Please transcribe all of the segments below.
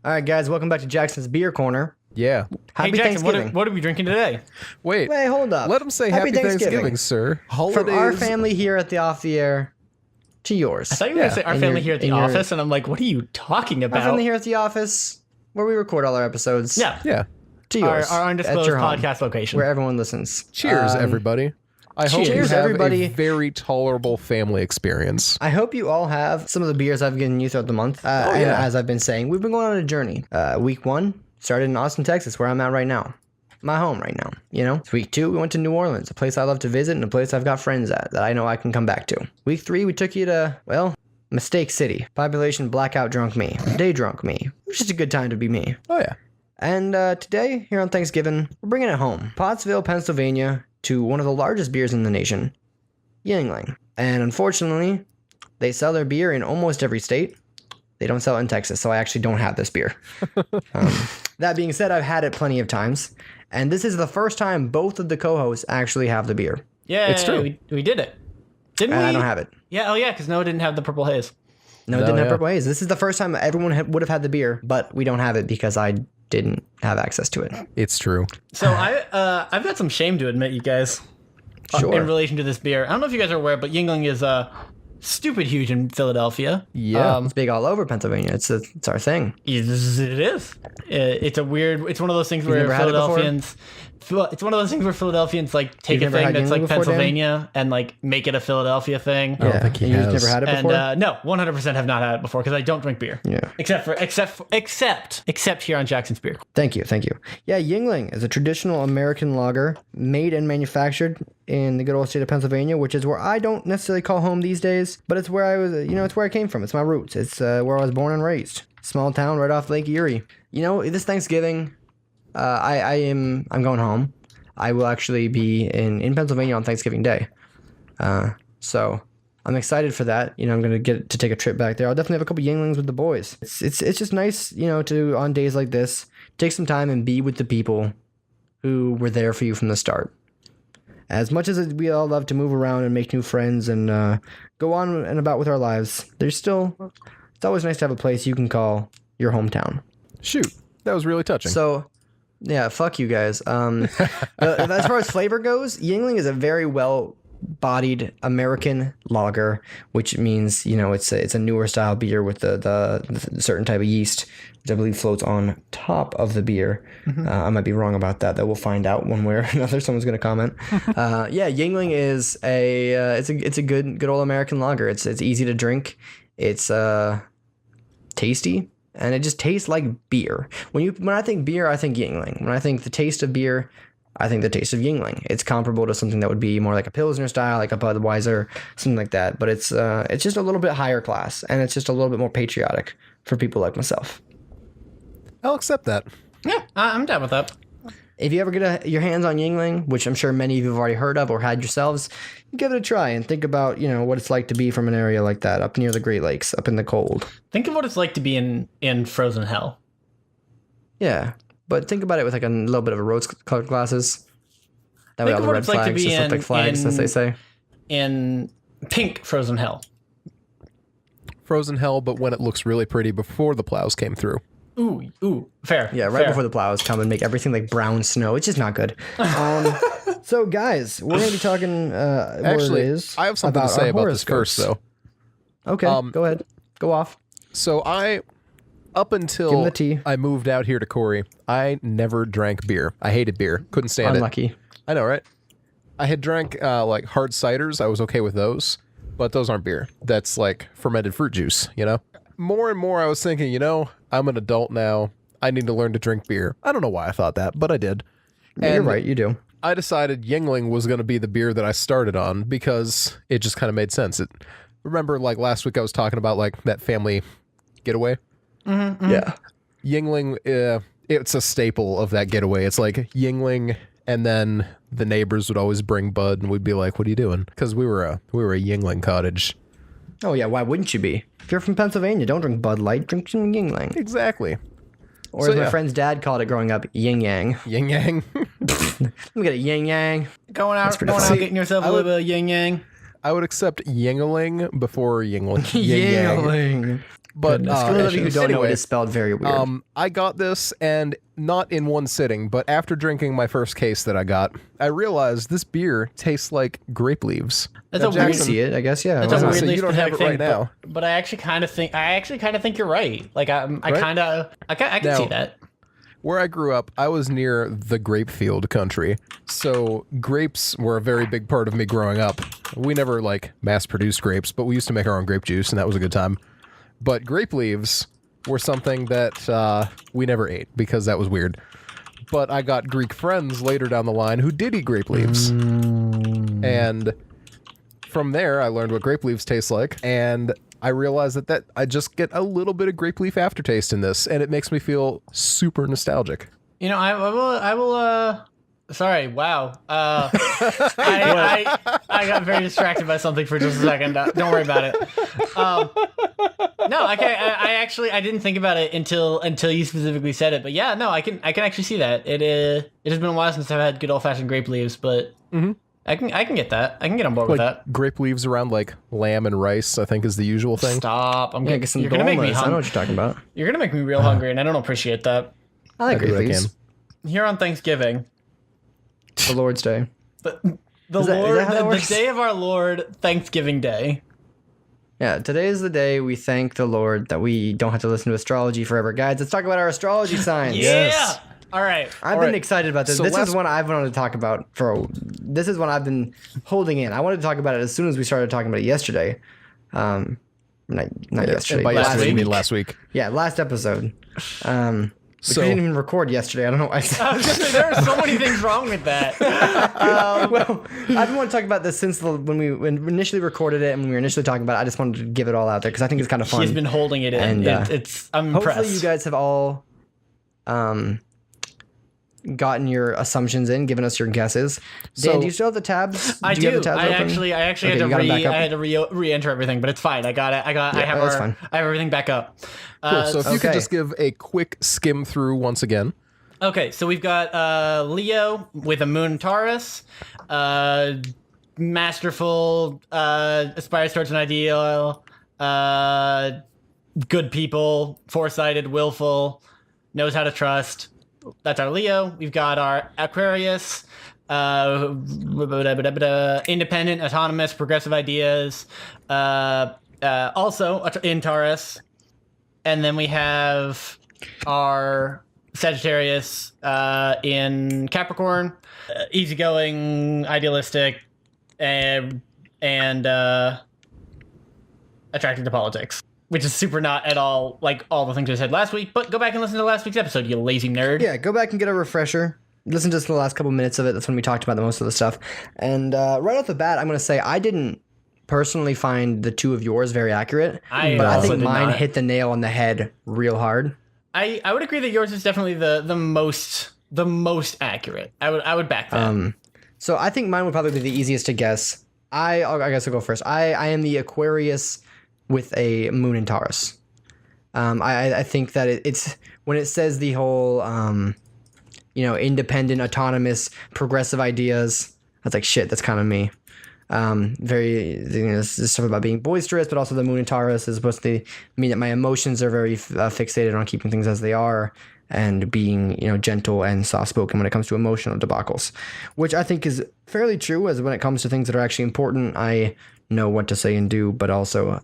All right, guys, welcome back to Jackson's Beer Corner. Yeah. Happy Jackson, Thanksgiving. what are we drinking today? Wait, hold up. let him say Happy Thanksgiving, sir. Holidays. From our family here at the Off the Air to yours. I thought you were going to say our family here at the office, and I'm like, what are you talking about? Our family here at the office, where we record all our episodes. Yeah. Yeah. To yours. Our undisclosed at your home, podcast location. where everyone listens. Cheers, everybody. I hope you cheers, have everybody. a very tolerable family experience. I hope you all have some of the beers I've given you throughout the month. And as I've been saying, we've been going on a journey. Week 1 started in Austin, Texas, where I'm at right now. My home right now, you know? Week 2, we went to New Orleans, a place I love to visit and a place I've got friends at that I know I can come back to. Week 3, we took you to, well, Mistake City. Population blackout drunk me. Day drunk me. It was just a good time to be me. Oh, yeah. And today, here on Thanksgiving, we're bringing it home. Pottsville, Pennsylvania, to one of the largest beers in the nation, Yuengling. And unfortunately, they sell their beer in almost every state. They don't sell it in Texas, so I actually don't have this beer. That being said, I've had it plenty of times. And this is the first time both of the co-hosts actually have the beer. Yeah, It's true. We did it. Didn't we? And I don't have it. Yeah, because Noah didn't have the purple haze. No, it didn't have Purple Haze. This is the first time everyone would have had the beer, but we don't have it because I didn't have access to it. It's true. So I've got some shame to admit, you guys, Sure. in relation to this beer. I don't know if you guys are aware, but Yuengling is stupid huge in Philadelphia. Yeah. It's big all over Pennsylvania. It's our thing. It is. It's a weird. It's one of those things where never had it before? Philadelphians. It's one of those things where Philadelphians like take You've a never thing had that's Yuengling like before, Dan? Pennsylvania and like make it a Philadelphia thing. I don't think he and you has. just never had it And before? no, 100% have not had it before because I don't drink beer. Yeah. Except here on Jackson's Beer. Thank you. Yeah, Yuengling is a traditional American lager made and manufactured in the good old state of Pennsylvania, which is where I don't necessarily call home these days, but it's where I was, it's where I came from. It's my roots. It's where I was born and raised. Small town right off Lake Erie. You know, this Thanksgiving, I'm going home. I will actually be in Pennsylvania on Thanksgiving Day. So I'm excited for that. You know, I'm going to get to take a trip back there. I'll definitely have a couple Yuenglings with the boys. It's just nice, to on days like this, take some time and be with the people who were there for you from the start. As much as we all love to move around and make new friends and go on and about with our lives, it's always nice to have a place you can call your hometown. Shoot. That was really touching. So, yeah, fuck you guys. As far as flavor goes, Yuengling is a very well-bodied American lager, which means it's a newer style beer with the certain type of yeast, which I believe floats on top of the beer. Mm-hmm. I might be wrong about that. That we'll find out one way or another. Someone's going to comment. Yuengling is it's a good old American lager. It's easy to drink. It's tasty. And it just tastes like beer. When I think beer, I think Yuengling. When I think the taste of beer, I think the taste of Yuengling. It's comparable to something that would be more like a Pilsner style, like a Budweiser, something like that. But it's just a little bit higher class, and it's just a little bit more patriotic for people like myself. I'll accept that. Yeah, I'm down with that. If you ever get your hands on Yuengling, which I'm sure many of you have already heard of or had yourselves, give it a try and think about, what it's like to be from an area like that, up near the Great Lakes, up in the cold. Think of what it's like to be in frozen hell. Yeah, but think about it with like a little bit of a rose-colored glasses. That way all the red flags just look like flags, as they say. In pink frozen hell. Frozen hell, but when it looks really pretty before the plows came through. Ooh, fair. Yeah, right before the plows come and make everything like brown snow. It's just not good. So, guys, we're going to be talking Actually, I have something to say about this first, though. Okay, go ahead. Go off. So up until I moved out here to Corey, I never drank beer. I hated beer. Couldn't stand Unlucky. it. I know, right? I had drank like hard ciders. I was okay with those, but those aren't beer. That's like fermented fruit juice, More and more I was thinking, I'm an adult now. I need to learn to drink beer. I don't know why I thought that, but I did. Yeah, you're right, you do. I decided Yuengling was going to be the beer that I started on because it just kind of made sense. Remember, like last week I was talking about like that family getaway? Mm-hmm. Yeah. Yuengling, it's a staple of that getaway. It's like Yuengling, and then the neighbors would always bring Bud, and we'd be like, "What are you doing?" Because we were a Yuengling cottage. Oh yeah, why wouldn't you be? If you're from Pennsylvania, don't drink Bud Light, drink some Yuengling. Exactly. Or as my friend's dad called it growing up, yin yang. Yin yang. Let me get a yin yang. Going out, getting yourself a little bit of yin yang. I would accept Yingling before Yingling. Yin Yang. Yingling. But For those of you who don't know, it anyway, is spelled very weird. I got this, and not in one sitting, but after drinking my first case that I got, I realized this beer tastes like grape leaves. That's Now, a I weird. can see it, I guess, yeah. That's why a not? weirdly you don't have specific it right thing, now. but I actually kind of think you're right. Like I can Now, see that. Where I grew up, I was near the grape field country, so grapes were a very big part of me growing up. We never, like, mass-produced grapes, but we used to make our own grape juice, and that was a good time. But grape leaves were something that we never ate, because that was weird. But I got Greek friends later down the line who did eat grape leaves. And from there, I learned what grape leaves taste like, and I realized that I just get a little bit of grape leaf aftertaste in this, and it makes me feel super nostalgic. You know, I will. Sorry. Wow. I got very distracted by something for just a second. Don't worry about it. No, I actually didn't think about it until you specifically said it. But yeah, no, I can actually see that. It has been a while since I've had good old fashioned grape leaves, but I can get that. I can get on board with that. Grape leaves around, like, lamb and rice, I think, is the usual thing. Stop! Get some you're gonna make me dolmas. I know hungry. what you're talking about. You're gonna make me real hungry, and I don't appreciate that. I like I do grape what I leaves. can. Here on Thanksgiving, The Lord's Day. the Is that Lord, how that the works? day of our Lord, Thanksgiving Day. Yeah, today is the day we thank the Lord that we don't have to listen to astrology forever. Guys, let's talk about our astrology signs. Yeah. All right. I've been excited about this. So This last- is one I've wanted to talk about this is one I've been holding in. I wanted to talk about it as soon as we started talking about it yesterday. Not yesterday. And by but yesterday, you week? mean last week. Yeah, last episode. Which So- we didn't even record yesterday. I don't know why. I was gonna say, there are so many things wrong with that. Well, I've been wanting to talk about this since when we initially recorded it and when we were initially talking about it. I just wanted to give it all out there because I think it's kind of fun. He's been holding it in. And, I'm Hopefully impressed. you guys have all gotten your assumptions in, given us your guesses. Dan, So- do you still have the tabs? I Do you do. have the tabs I open? actually Okay, had you got 'em back up? I had to re-enter everything, but it's fine. I got it. I have that's fine. I have everything back up. Cool. So if you could okay. just give a quick skim through once again. Okay, so we've got Leo with a moon in Taurus, masterful, aspires towards an ideal, good people, foresighted, willful, knows how to trust. That's our Leo. We've got our Aquarius, independent, autonomous, progressive ideas, also in Taurus. And then we have our Sagittarius in Capricorn, easygoing, idealistic, and attracted to politics, which is super not at all like all the things I said last week. But go back and listen to last week's episode, you lazy nerd. Yeah, go back and get a refresher. Listen to the last couple minutes of it. That's when we talked about the most of the stuff. And right off the bat, I'm going to say I didn't personally find the two of yours very accurate, but I also think did mine not. hit the nail on the head real hard. I would agree that yours is definitely the most accurate. I would back that. So I think mine would probably be the easiest to guess. I guess I'll go first. I am the Aquarius with a moon in Taurus. I think that it's when it says the whole independent, autonomous, progressive ideas. I was like, shit, that's kind of me. This stuff about being boisterous, but also the moon in Taurus is supposed to mean that my emotions are very fixated on keeping things as they are and being, gentle and soft-spoken when it comes to emotional debacles, which I think is fairly true as when it comes to things that are actually important. I know what to say and do, but also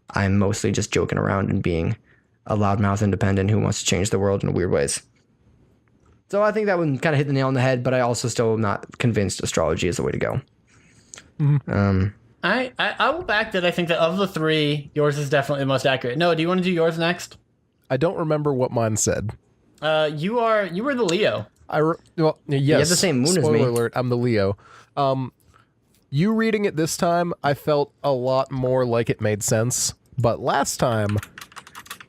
I'm mostly just joking around and being a loudmouth independent who wants to change the world in weird ways. So I think that one kind of hit the nail on the head, but I also still am not convinced astrology is the way to go. I will back that. I think that of the three, yours is definitely the most accurate. Noah, do you want to do yours next? I don't remember what mine said. You were the Leo. Yes. have the same moon as me. Spoiler alert, I'm the Leo. You reading it this time, I felt a lot more like it made sense. But last time,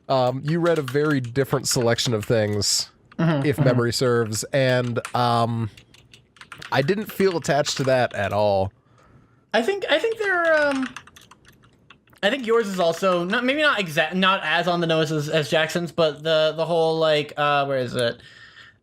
you read a very different selection of things, if memory serves, and I didn't feel attached to that at all. I think they're I think yours is also not as on the nose as Jackson's, but the whole like where is it?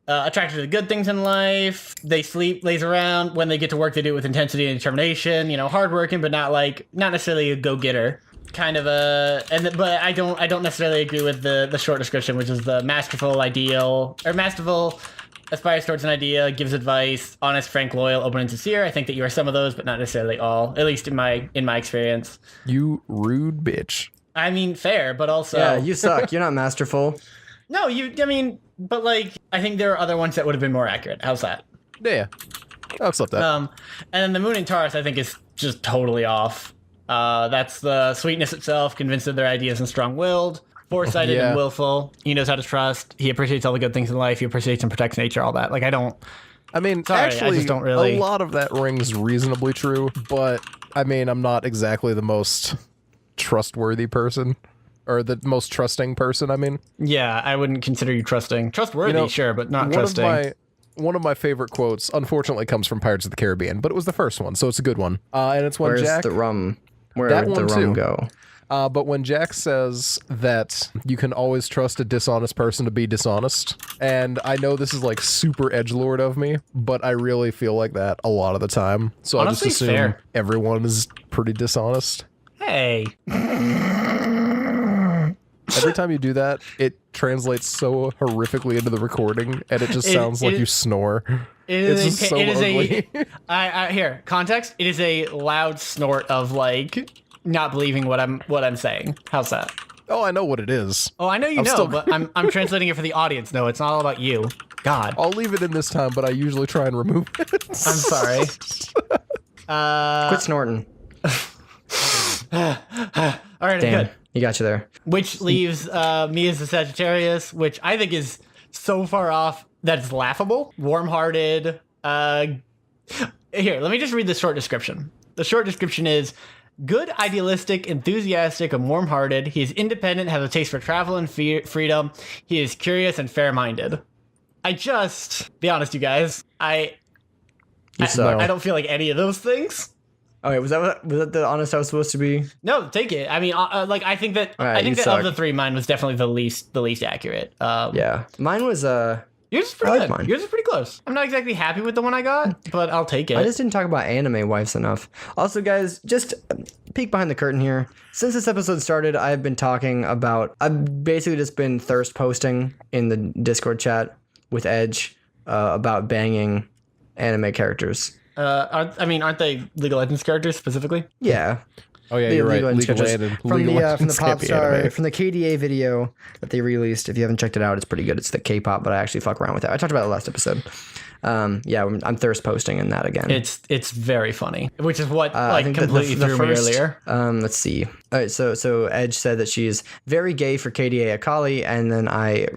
attracted to the good things in life. They sleep, lays around. When they get to work, they do it with intensity and determination. Hardworking, but not necessarily a go-getter. Kind of but I don't necessarily agree with the short description, which is the masterful, ideal, or masterful, aspires towards an idea, gives advice, honest, frank, loyal, open, and sincere. I think that you are some of those, but not necessarily all. At least in my experience. You rude bitch. I mean, fair, but also Yeah, you suck. You're not masterful. No, but I think there are other ones that would have been more accurate. How's that? Yeah, I'll accept that. And then the moon in Taurus, I think, is just totally off. That's the sweetness itself, convinced of their ideas and strong-willed, foresighted and willful. He knows how to trust. He appreciates all the good things in life. He appreciates and protects nature, all that. Actually, I just don't really... a lot of that rings reasonably true, but, I'm not exactly the most trustworthy person. Or the most trusting person, Yeah, I wouldn't consider you trusting. Trustworthy, sure, but not trusting. One of my favorite quotes, unfortunately, comes from Pirates of the Caribbean, but it was the first one, so it's a good one. And it's when Where's Jack... the rum? Where That did the one rum too. go? But when Jack says that you can always trust a dishonest person to be dishonest, and I know this is super edgelord of me, but I really feel like that a lot of the time. So Honestly, I just assume fair. everyone is pretty dishonest. Hey. Every time you do that, it translates so horrifically into the recording, and it just sounds like you snore. It's just so ugly. Here, context. It is a loud snort of not believing what I'm saying. How's that? Oh, I know what it is. Oh, I know you know, but I'm translating it for the audience. No, it's not all about you. God. I'll leave it in this time, but I usually try and remove it. I'm sorry. Quit snorting. All right, Damn, good. you got you there. Which leaves me as a Sagittarius, which I think is so far off that it's laughable. Warm-hearted. Here, let me just read the short description. The short description is: good, idealistic, enthusiastic, and warm-hearted. He is independent, has a taste for travel and freedom. He is curious and fair-minded. Be honest, you guys. I don't feel like any of those things. Okay, was that the honest I was supposed to be? No, take it. I mean, I think that Right, I think you that of suck. the three, mine was definitely the least accurate. Yeah, mine was Yours is pretty I like good. mine. Yours is pretty close. I'm not exactly happy with the one I got, but I'll take it. I just didn't talk about anime wives enough. Also, guys, just peek behind the curtain here. Since this episode started, I've basically just been thirst posting in the Discord chat with Edge about banging anime characters. Aren't they League of Legends characters specifically? Yeah. Oh yeah, you're right. Legends Legal characters. Legends. From Legal the Legends Pop can't be Star, anime. from the KDA video that they released. If you haven't checked it out, it's pretty good. It's the K-pop, but I actually fuck around with it. I talked about it last episode. Yeah, I'm thirst posting in that again. It's very funny, which is what I think that completely threw me earlier. Let's see. All right, so Edge said that she's very gay for KDA Akali, and then I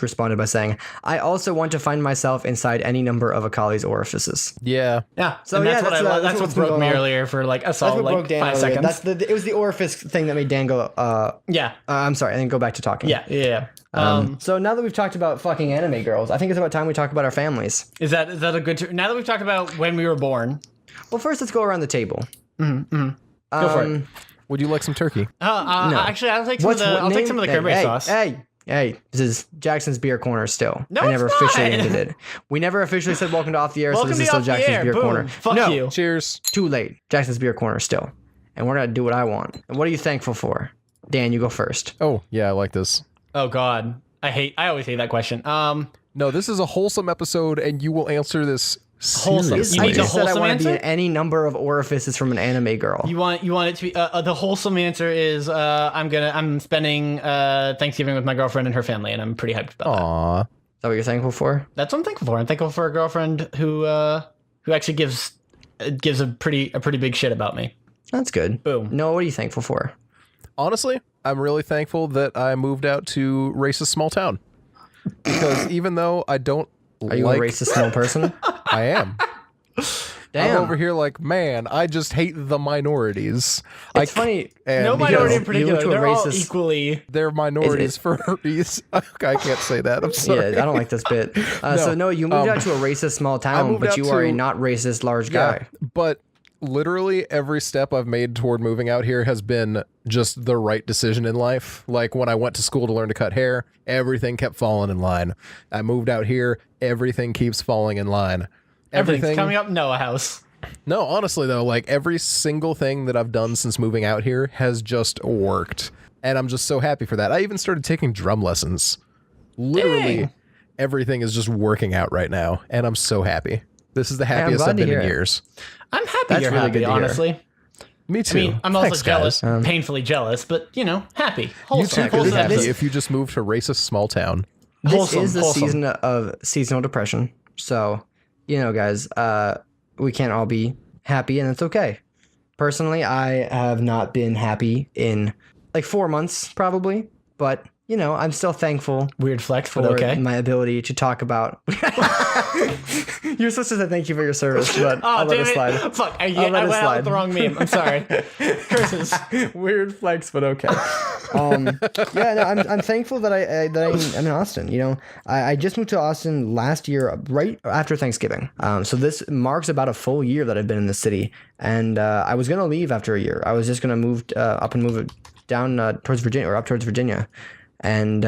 responded by saying, I also want to find myself inside any number of Akali's orifices. Yeah. Yeah. So And yeah, that's what been broke going me on. earlier for a That's solid what broke Dan 5 earlier. seconds. It was the orifice thing that made Dan go, Yeah. I'm sorry, and then go back to talking. Yeah. So now that we've talked about fucking anime girls, I think it's about time we talk about our families. Is that a good? Now that we've talked about when we were born, Well, first let's go around the table. go for it. Would you like some turkey? Actually, I'll take some of the cranberry sauce. Hey, this is Jackson's Beer Corner still. No, I never it's officially not. ended it. We never officially said welcome to Off the Air, Welcome so this to is still Off the Jackson's Air. Beer Boom. Corner. Fuck no, you. Cheers. too late. Jackson's Beer Corner still. And we're going to do what I want. And what are you thankful for? Dan, you go first. Oh, yeah, I like this. Oh God, I always hate that question. No, this is a wholesome episode, and you will answer this Wholesome. seriously. You I need just a said I wholesome want to be in answer? any number of orifices from an anime girl. You want it to be the wholesome answer is I'm spending Thanksgiving with my girlfriend and her family, and I'm pretty hyped about that. Aw. Is that what you're thankful for? That's what I'm thankful for. I'm thankful for a girlfriend who actually gives a pretty big shit about me. That's good. Boom. Noah, what are you thankful for? Honestly, I'm really thankful that I moved out to racist small town. Because even though I don't Are you a racist small person? I am. Damn. I'm over here like, man, I just hate the minorities. It's funny. And No because minority in you particular. went to a They're all racist- equally. they're minorities for a reason. I can't say that. I'm sorry. Yeah, I don't like this bit. So Noah, you moved out to a racist small town, moved but out you are a to- not racist large guy. But literally every step I've made toward moving out here has been just the right decision in life. Like when I went to school to learn to cut hair, everything kept falling in line. I moved out here, everything keeps falling in line. Everything's coming up Noah house. No, honestly though, like every single thing that I've done since moving out here has just worked. And I'm just so happy for that. I even started taking drum lessons. Literally Dang. everything is just working out right now. And I'm so happy. This is the happiest I've been in years. I'm happy That's you're really happy, good to hear. honestly. Me too. I mean, I'm also Thanks, jealous, guys. painfully jealous, but, happy. You Wholesome. too could be Wholesome. happy if you just moved to a racist small town. This Wholesome, is the wholesome. season of seasonal depression. So, guys, we can't all be happy, and it's okay. Personally, I have not been happy in like 4 months, probably. But, I'm still thankful Weird flex, but for okay. my ability to talk about. You're supposed to say thank you for your service, but I'll let damn it slide. Fuck, I I'll let went it out slide. with the wrong meme. I'm sorry. Curses. Weird flex, but okay. I'm thankful that I'm in Austin. I just moved to Austin last year, right after Thanksgiving. So this marks about a full year that I've been in the city, and I was gonna leave after a year. I was just gonna move up and move it down towards Virginia or up towards Virginia, and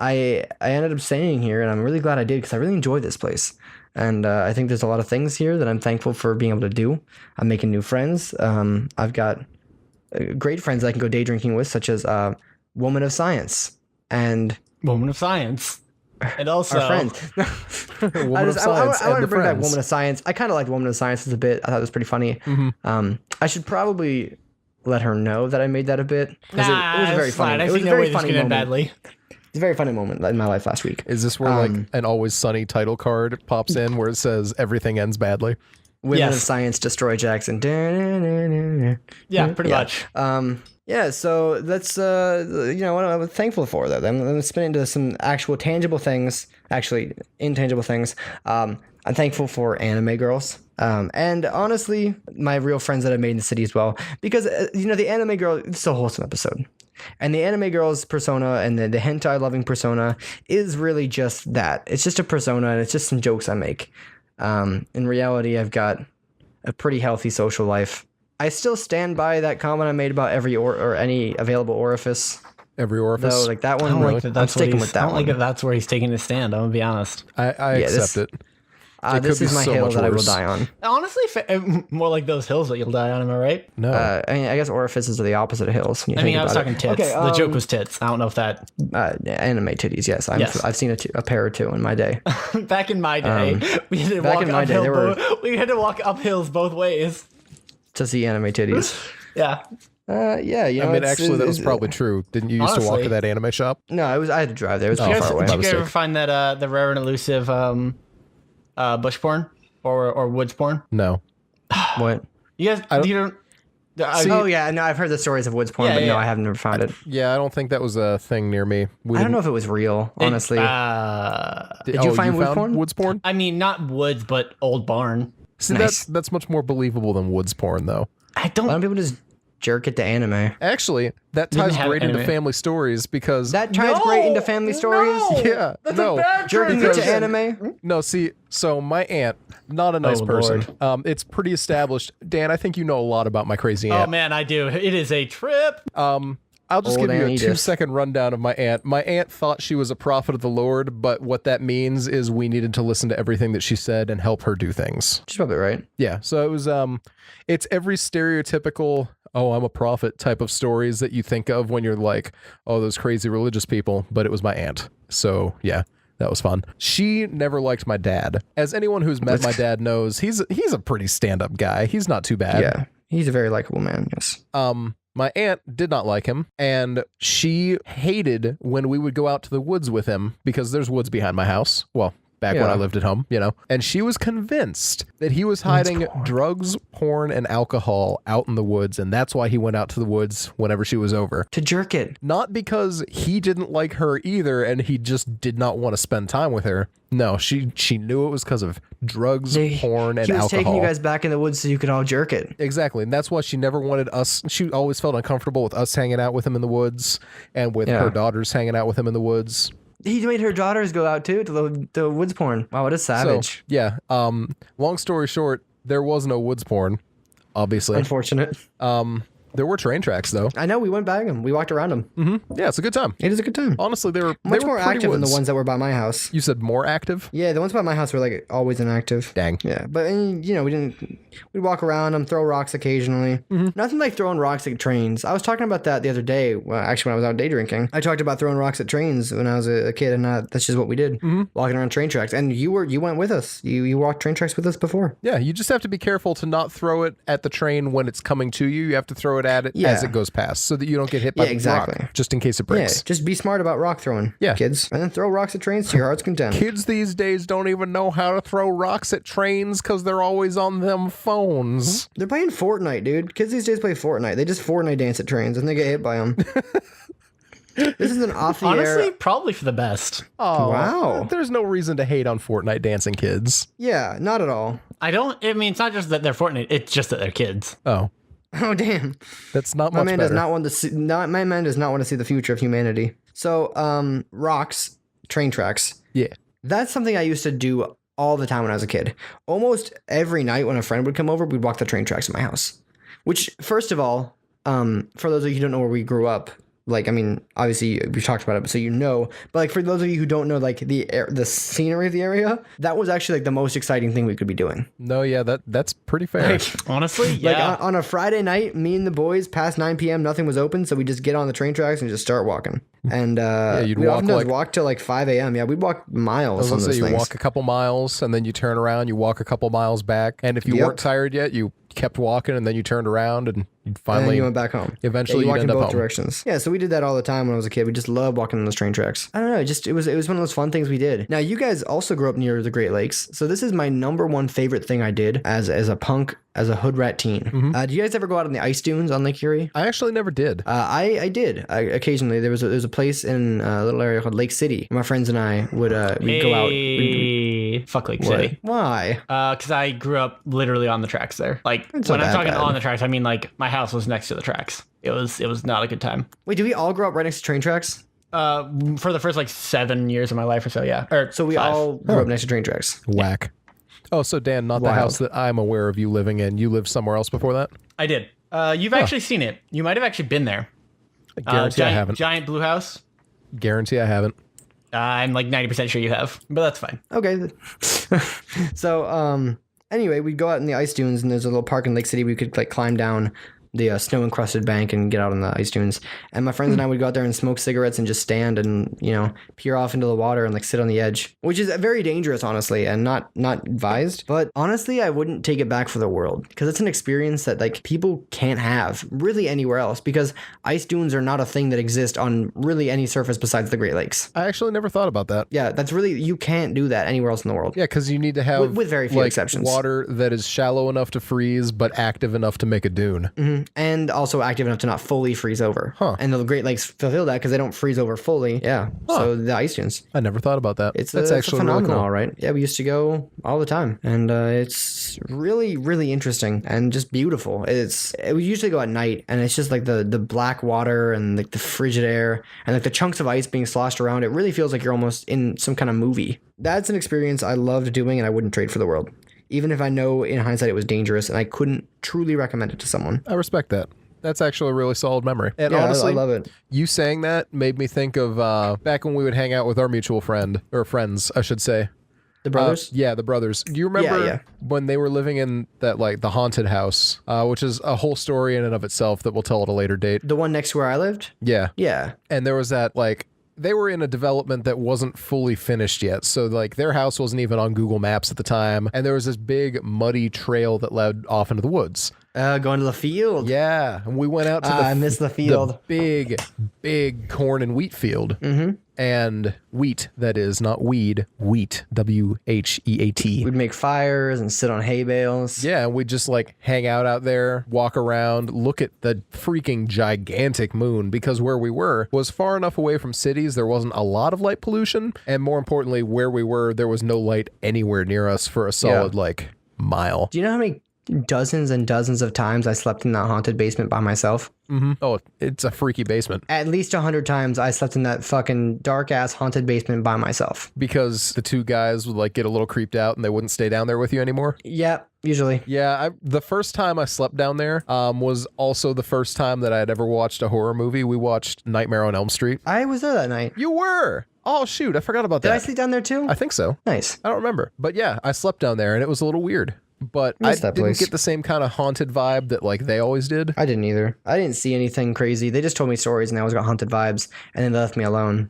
I ended up staying here, and I'm really glad I did because I really enjoy this place. And I think there's a lot of things here that I'm thankful for being able to do. I'm making new friends. I've got great friends I can go day drinking with, such as Woman of Science and Woman of science. And also... our friends. Woman of Science I wanted and to the bring back friends. Woman of Science. I kind of liked Woman of Science as a bit. I thought it was pretty funny. I should probably let her know that I made that a bit. Because it was a very funny. I It was see a no very way this funny could end moment. badly. It's a very funny moment in my life last week. Is this where like an Always Sunny title card pops in where it says everything ends badly? Women Yes. of Science destroy Jackson. Yeah, pretty much. Yeah, so that's what I'm thankful for. Though I'm spinning into some actual tangible things, actually intangible things. I'm thankful for anime girls, and honestly, my real friends that I made in the city as well. Because the anime girl, it's a wholesome episode, and the anime girl's persona and the hentai loving persona is really just that. It's just a persona, and it's just some jokes I make. In reality, I've got a pretty healthy social life. I still stand by that comment I made about every or any available orifice. Every orifice. Though, like that I one, don't like that I'm that's what sticking he's, with that I don't one. like that that's where he's taking his stand. I'm gonna be honest. I Yeah, accept it. It This could is be my so hill much that I will worse. die on. Honestly, more like those hills that you'll die on. Am I right? No. I guess orifices are the opposite of hills. when you I mean, think I was about talking it. tits. Okay, The joke was tits. I don't know if that. Anime titties. Yes, Yes. I've seen a pair or two in my day. Back in my day, we had to back walk in my day, uphill. there were- We had to walk up hills both ways. To see anime titties. Yeah. Yeah, I mean, actually, that was probably true. Didn't you used to walk honestly- to that anime shop? no. I had to drive there. It was Did too you far away. guys, My did you ever mistake. find that the rare and elusive bush porn or woods porn? No. What? You guys, you don't. Oh yeah, no. I've heard the stories of woods porn, Yeah, but no, yeah. I have never found it. Yeah, I don't think that was a thing near me. I don't know if it was real, honestly. Did you find wood found porn? Woods porn? I mean, not woods, but old barn. See, Nice. that's much more believable than woods porn, though. I Why don't. don't people just jerk it to anime? Actually, that Didn't ties have great into anime. family stories because That ties great into family stories. yeah, no, Jerking it to anime. no. See, so my aunt, not a nice Oh, person. Lord. It's pretty established. Dan, I think you know a lot about my crazy Oh aunt. man, I do. It is a trip. I'll just Old give you Aunt a Edith. 2-second rundown of my aunt. My aunt thought she was a prophet of the Lord, but what that means is we needed to listen to everything that she said and help her do things. She's probably right. Yeah, so it was it's every stereotypical oh, I'm a prophet type of stories that you think of when you're like, oh, those crazy religious people, but it was my aunt. So, yeah. That was fun. She never liked my dad. As anyone who's met my dad knows, he's a pretty stand-up guy. He's not too bad. Yeah, he's a very likable man. Yes. My aunt did not like him, and she hated when we would go out to the woods with him because there's woods behind my house. Well, back when Yeah. I lived at home, and she was convinced that he was hiding drugs, porn, and alcohol out in the woods, and that's why he went out to the woods whenever she was over. To jerk it. Not because he didn't like her either, and he just did not want to spend time with her. No, she knew it was because of drugs, porn, and he was alcohol. taking you guys back in the woods so you could all jerk it. Exactly, and that's why she never wanted us. She always felt uncomfortable with us hanging out with him in the woods, and with Yeah. her daughters hanging out with him in the woods. He made her daughters go out too to the woods porn. Wow, what a savage. So, yeah. Long story short, there was no woods porn. obviously. Unfortunate. There were train tracks though. I know, we went by them. We walked around them. Mm-hmm. Yeah, it's a good time. It is a good time. Honestly, they were Much they were more pretty active than the woods. ones that were by my house. You said more active? Yeah, the ones by my house were like always inactive. Dang. Yeah, but you know, we'd walk around them, throw rocks occasionally. Nothing like throwing rocks at trains. I was talking about that the other day. Well, actually, when I was out day drinking, I talked about throwing rocks at trains when I was a kid, and that's just what we did, walking around train tracks. And you went with us. You walked train tracks with us before. Yeah, you just have to be careful to not throw it at the train when it's coming to you. You have to throw it at it as it goes past, so that you don't get hit by the rock, just in case it breaks. Yeah, just be smart about rock throwing, kids, and then throw rocks at trains to your heart's content. Kids these days don't even know how to throw rocks at trains because they're always on them phones. They're playing Fortnite, dude. Kids these days play Fortnite. They just Fortnite dance at trains and they get hit by them. This is an off the air. Honestly, probably for the best. Oh, wow. There's no reason to hate on Fortnite dancing kids. Yeah, not at all. I mean, it's not just that they're Fortnite, it's just that they're kids. Oh. Oh damn! That's not my much man better. does not want to see. My man does not want to see the future of humanity. So, rocks, train tracks. Yeah, that's something I used to do all the time when I was a kid. Almost every night when a friend would come over, we'd walk the train tracks at my house. Which, first of all, for those of you who don't know where we grew up, like, I mean, obviously we've talked about it, so you know. But like for those of you who don't know, like the scenery of the area, that was actually like the most exciting thing we could be doing. No, yeah, that's pretty fair. Like, honestly, yeah. Like on a Friday night, me and the boys past 9 p.m. nothing was open, so we just get on the train tracks and just start walking. And you'd we'd walk walk till like 5 a.m. Yeah, we'd walk miles. Let's on say those you things. walk a couple miles and then you turn around, you walk a couple miles back, and if you weren't tired yet, you kept walking and then you turned around and you'd finally and then you went back home. Eventually, you you'd walked end in up both home. directions. Yeah, so we did that all the time when I was a kid. We just loved walking on those train tracks. I don't know, it was one of those fun things we did. Now you guys also grew up near the Great Lakes, so this is my number one favorite thing I did as a punk, as a hood rat teen. Do you guys ever go out on the ice dunes on Lake Erie? I actually never did. I did. Occasionally, there was a place in a little area called Lake City. My friends and I would we'd go out. Fuck Lake City. Why? Because I grew up literally on the tracks there. Like It's when not I'm that talking bad. on the tracks, I mean like my house was next to the tracks. It was not a good time. Wait, do we all grow up right next to train tracks? For the first like 7 years of my life or so, yeah. Or So we 5. all grew up next to train tracks. Whack. Oh, so Dan, not the Wild. house that I'm aware of you living in. You lived somewhere else before that? I did. You've actually seen it. You might have actually been there. I guarantee I haven't. Giant blue house. Guarantee I haven't. I'm like 90% sure you have, but that's fine. Okay. So, anyway, we'd go out in the ice dunes, and there's a little park in Lake City we could like climb down the snow encrusted bank and get out on the ice dunes. And my friends and I would go out there and smoke cigarettes and just stand and, you know, peer off into the water and like sit on the edge, which is very dangerous, honestly, and not advised. But honestly, I wouldn't take it back for the world, because it's an experience that like people can't have really anywhere else, because ice dunes are not a thing that exist on really any surface besides the Great Lakes. I actually never thought about that. Yeah, that's really, you can't do that anywhere else in the world. Yeah, because you need to have With very few like, exceptions. water that is shallow enough to freeze but active enough to make a dune. And also active enough to not fully freeze over. Huh. And the Great Lakes fulfill that because they don't freeze over fully. Yeah. So the ice dunes. I never thought about that. It's That's a actually phenomenon, really cool. all right? Yeah, we used to go all the time, and it's really, really interesting and just beautiful. We usually go at night, and it's just like the black water and like the frigid air and like the chunks of ice being sloshed around. It really feels like you're almost in some kind of movie. That's an experience I loved doing, and I wouldn't trade for the world, even if I know in hindsight it was dangerous, and I couldn't truly recommend it to someone. I respect that. That's actually a really solid memory. And Yeah, honestly, I love it. you saying that made me think of back when we would hang out with our mutual friend, or friends, I should say. The brothers. Yeah, the brothers. Do you remember Yeah. when they were living in that, like, the haunted house, which is a whole story in and of itself that we'll tell at a later date? The one next to where I lived? Yeah. Yeah. And there was that, like, they were in a development that wasn't fully finished yet. So, like, their house wasn't even on Google Maps at the time. And there was this big muddy trail that led off into the woods. Going to the field. Yeah. And we went out to I miss the field. the big corn and wheat field. Mm-hmm. And wheat, that is, not weed, wheat, WHEAT. We'd make fires and sit on hay bales. Yeah, and we'd just like hang out there, walk around, look at the freaking gigantic moon, because where we were was far enough away from cities, there wasn't a lot of light pollution, and more importantly, where we were, there was no light anywhere near us for a solid like mile. Do you know how many dozens and dozens of times I slept in that haunted basement by myself. Mm-hmm. Oh, it's a freaky basement. At least 100 times I slept in that fucking dark ass haunted basement by myself. Because the two guys would like get a little creeped out and they wouldn't stay down there with you anymore. Yeah, usually. Yeah, the first time I slept down there was also the first time that I had ever watched a horror movie. We watched Nightmare on Elm Street. I was there that night. You were? Oh, shoot. I forgot about that. Did I sleep down there too? I think so. Nice. I don't remember. But yeah, I slept down there and it was a little weird. But I Missed that didn't place. get the same kind of haunted vibe that like they always did. I didn't either. I didn't see anything crazy. They just told me stories and they always got haunted vibes and then they left me alone.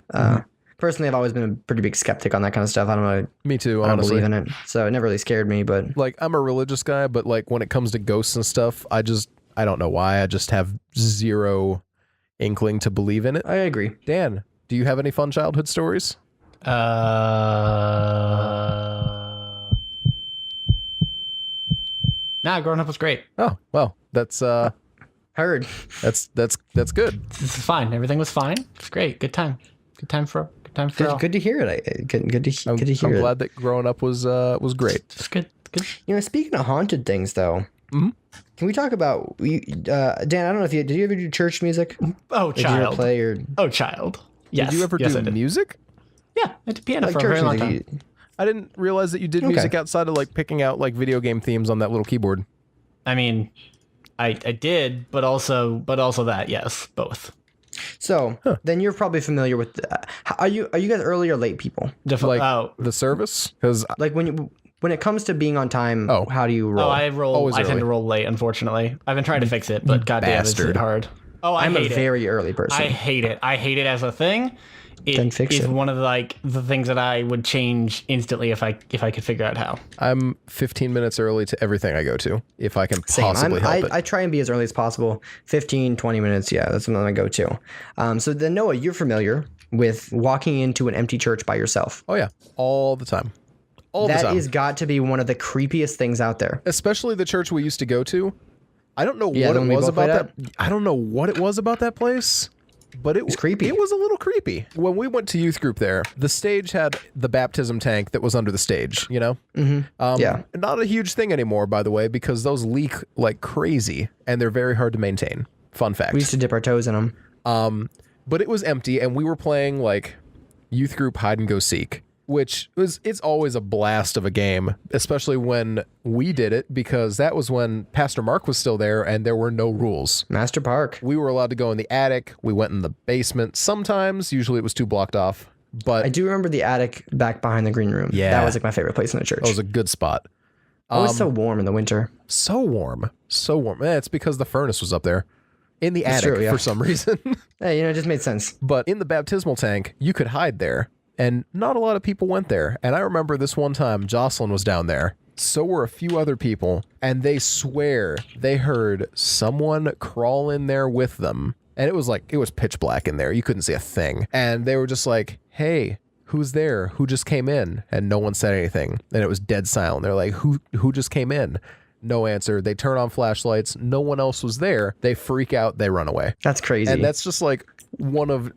Personally, I've always been a pretty big skeptic on that kind of stuff. I don't know. Me too, I don't honestly. believe in it. So it never really scared me, but Like, I'm a religious guy, but like when it comes to ghosts and stuff, I don't know why. I just have zero inkling to believe in it. I agree. Dan, do you have any fun childhood stories? Nah, growing up was great. Oh, well, that's Heard. that's good. This is fine. Everything was fine. It's great. Good time. Good time for all. Good to hear it. Good to hear I'm it. glad that growing up was great. It's good. Good. You know, speaking of haunted things, though, can we talk about Dan? I don't know if did you ever do church music? Oh, Did you ever child. play or Oh, child. Yes. Did you ever yes, I do did. music? Yeah, I did piano like for a church very long music? time. I didn't realize that you did music outside of like picking out like video game themes on that little keyboard. I mean, I did, but also that. Yes, both. So then you're probably familiar with. Are you guys early or late people? Like oh, the service? Because Like when it comes to being on time, Oh. how do you roll? I roll. Always I tend early. to roll late. Unfortunately, I've been trying to fix it, but goddamn, it's bastard. hard. Oh, I I'm a hate it. very early person. I hate it. I hate it as a thing. Then It fix is it. one of the things that I would change instantly if I could figure out how. I'm 15 minutes early to everything I go to if I can Same. possibly help it. I try and be as early as possible. 15, 20 minutes. Yeah, that's something I go to. So then, Noah, you're familiar with walking into an empty church by yourself. Oh yeah, all the time. All the That time. is got to be one of the creepiest things out there. Especially the church we used to go to. I don't know Yeah, what the it one we was both about played that. I don't know what it was about that place, but it was creepy. It was a little creepy. When we went to youth group there, the stage had the baptism tank that was under the stage, you know? Yeah. Not a huge thing anymore, by the way, because those leak like crazy and they're very hard to maintain. Fun fact. We used to dip our toes in them. But it was empty and we were playing like youth group hide and go seek, which it's always a blast of a game, especially when we did it, because that was when Pastor Mark was still there and there were no rules. Master Park. We were allowed to go in the attic. We went in the basement. Sometimes, usually it was too blocked off, but I do remember the attic back behind the green room. Yeah. That was like my favorite place in the church. it was a good spot. It was so warm in the winter. So warm. So warm. It's because the furnace was up there in the attic true, yeah. for some reason. Hey, it just made sense. But in the baptismal tank, you could hide there. And not a lot of people went there. And I remember this one time, Jocelyn was down there. So were a few other people. And they swear they heard someone crawl in there with them. And it was pitch black in there. You couldn't see a thing. And they were just like, hey, who's there? Who just came in? And no one said anything. And it was dead silent. They're like, who just came in? No answer. They turn on flashlights. No one else was there. They freak out. They run away. That's crazy. And that's just like one of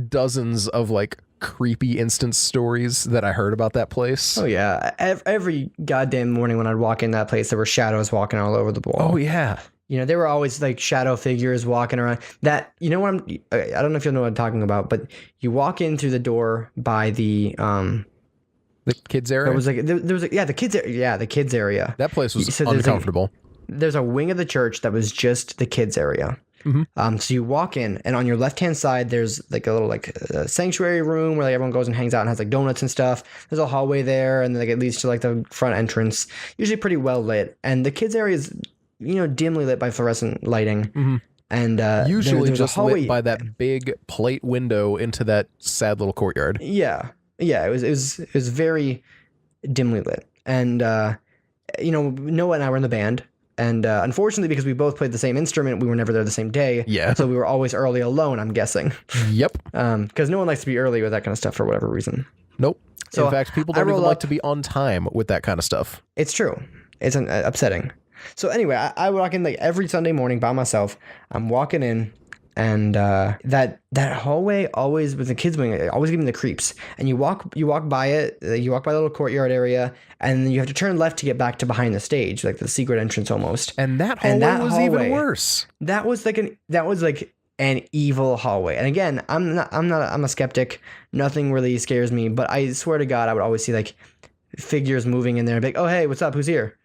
dozens of like creepy instance stories that I heard about that place. Oh yeah, every goddamn morning when I'd walk in that place, there were shadows walking all over the wall. Oh yeah. You know, there were always like shadow figures walking around. That, you know what I don't know if you'll know what I'm talking about, but you walk in through the door by the The kids area. there was like the kids the kids area. That place was So there's, like, uncomfortable. There's a wing of the church that was just the kids area. So you walk in, and on your left hand side, there's like a little sanctuary room where like everyone goes and hangs out and has like donuts and stuff. There's a hallway there, and like it leads to like the front entrance, usually pretty well lit. And the kids area is, you know, dimly lit by fluorescent lighting. And Usually there's a just hallway. lit by that big plate window into that sad little courtyard. Yeah, it was very dimly lit, and you know, Noah and I were in the band. And unfortunately, because we both played the same instrument, we were never there the same day. Yeah. So we were always early alone, I'm guessing. Yep. Because no one likes to be early with that kind of stuff for whatever reason. Nope. So in fact, people I don't even roll like up- to be on time with that kind of stuff. It's true. It's upsetting. So anyway, I walk in like every Sunday morning by myself. I'm walking in, And that hallway always, with the kids wing, it always gave me the creeps. And you walk by it, you walk by the little courtyard area, and you have to turn left to get back to behind the stage, like the secret entrance almost. And that hallway was even worse. That was like an evil hallway. And again, I'm a skeptic. Nothing really scares me, but I swear to God, I would always see like figures moving in there, and be like, oh hey, what's up? Who's here?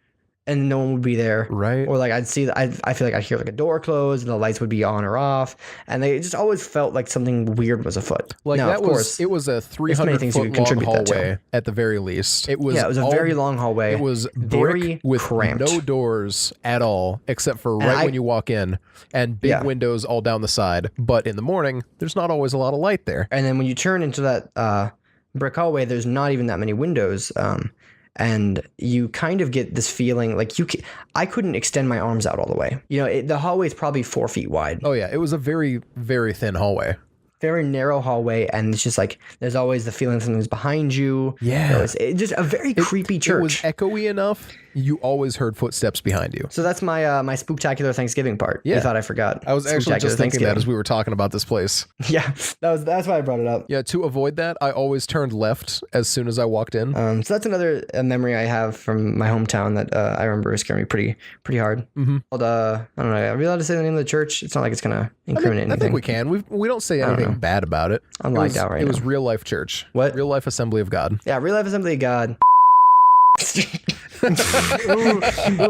And no one would be there. Right. Or like I feel like I'd hear like a door close and the lights would be on or off. And they just always felt like something weird was afoot. Like now, that of course, it was a 300-foot long hallway at the very least. It was a very long hallway. It was very brick with cramped. no doors at all, except for when you walk in, and big windows all down the side. But in the morning, there's not always a lot of light there. And then when you turn into that brick hallway, there's not even that many windows. And you kind of get this feeling like I couldn't extend my arms out all the way. You know, the hallway is probably 4 feet wide. Oh yeah, it was a very, very thin hallway. Very narrow hallway, and it's just like there's always the feeling something's behind you. Yeah, it's just a very creepy church. It was echoey enough. You always heard footsteps behind you. So that's my my Spooktacular Thanksgiving part. Yeah, You thought I forgot. I was actually just thinking that as we were talking about this place. Yeah, that's why I brought it up. Yeah, to avoid that, I always turned left as soon as I walked in. So that's another memory I have from my hometown that I remember scaring me pretty hard. Mm-hmm. Called, I don't know. Are we allowed to say the name of the church? It's not like it's gonna incriminate anything. I think we can. We don't say anything bad about it. I'm lagged out right now. It was Real Life Church. What? Real Life Assembly of God. Yeah, Real Life Assembly of God. Ooh,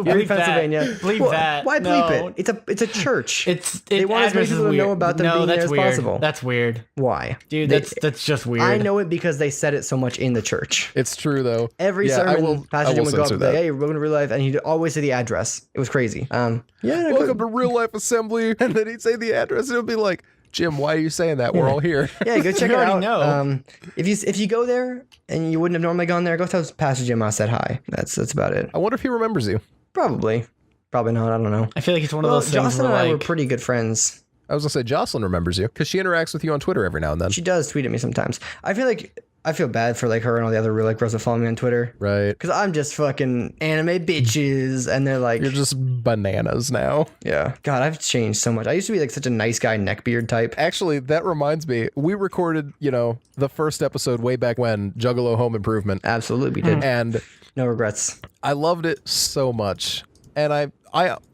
You're in Pennsylvania. Bleep that. Why bleep No. it? It's a church. They want as many people to know about them being there as weird. possible. That's weird. Why? Dude, that's just weird. I know it because they said it so much in the church. It's true though. Every sermon, Pastor Jim would go up and that. say, hey, welcome to Real Life, and he'd always say the address. It was crazy. Welcome to Real Life Assembly, and then he'd say the address, and it'll be like, Jim, why are you saying that? We're all here. Yeah, go check You it already out. know. If you go there and you wouldn't have normally gone there, go tell Pastor Jim I said hi. That's about it. I wonder if he remembers you. Probably not. I don't know. I feel like it's one of those things Jocelyn where and I were like pretty good friends. I was gonna say Jocelyn remembers you because she interacts with you on Twitter every now and then. She does tweet at me sometimes. I feel bad for like her and all the other real like girls that follow me on Twitter. Right. Because I'm just fucking anime bitches, and they're like, You're just bananas now. yeah. God, I've changed so much. I used to be like such a nice guy neckbeard type. Actually, that reminds me, we recorded, the first episode way back when, Juggalo Home Improvement. Absolutely, we did. And No regrets. I loved it so much. And I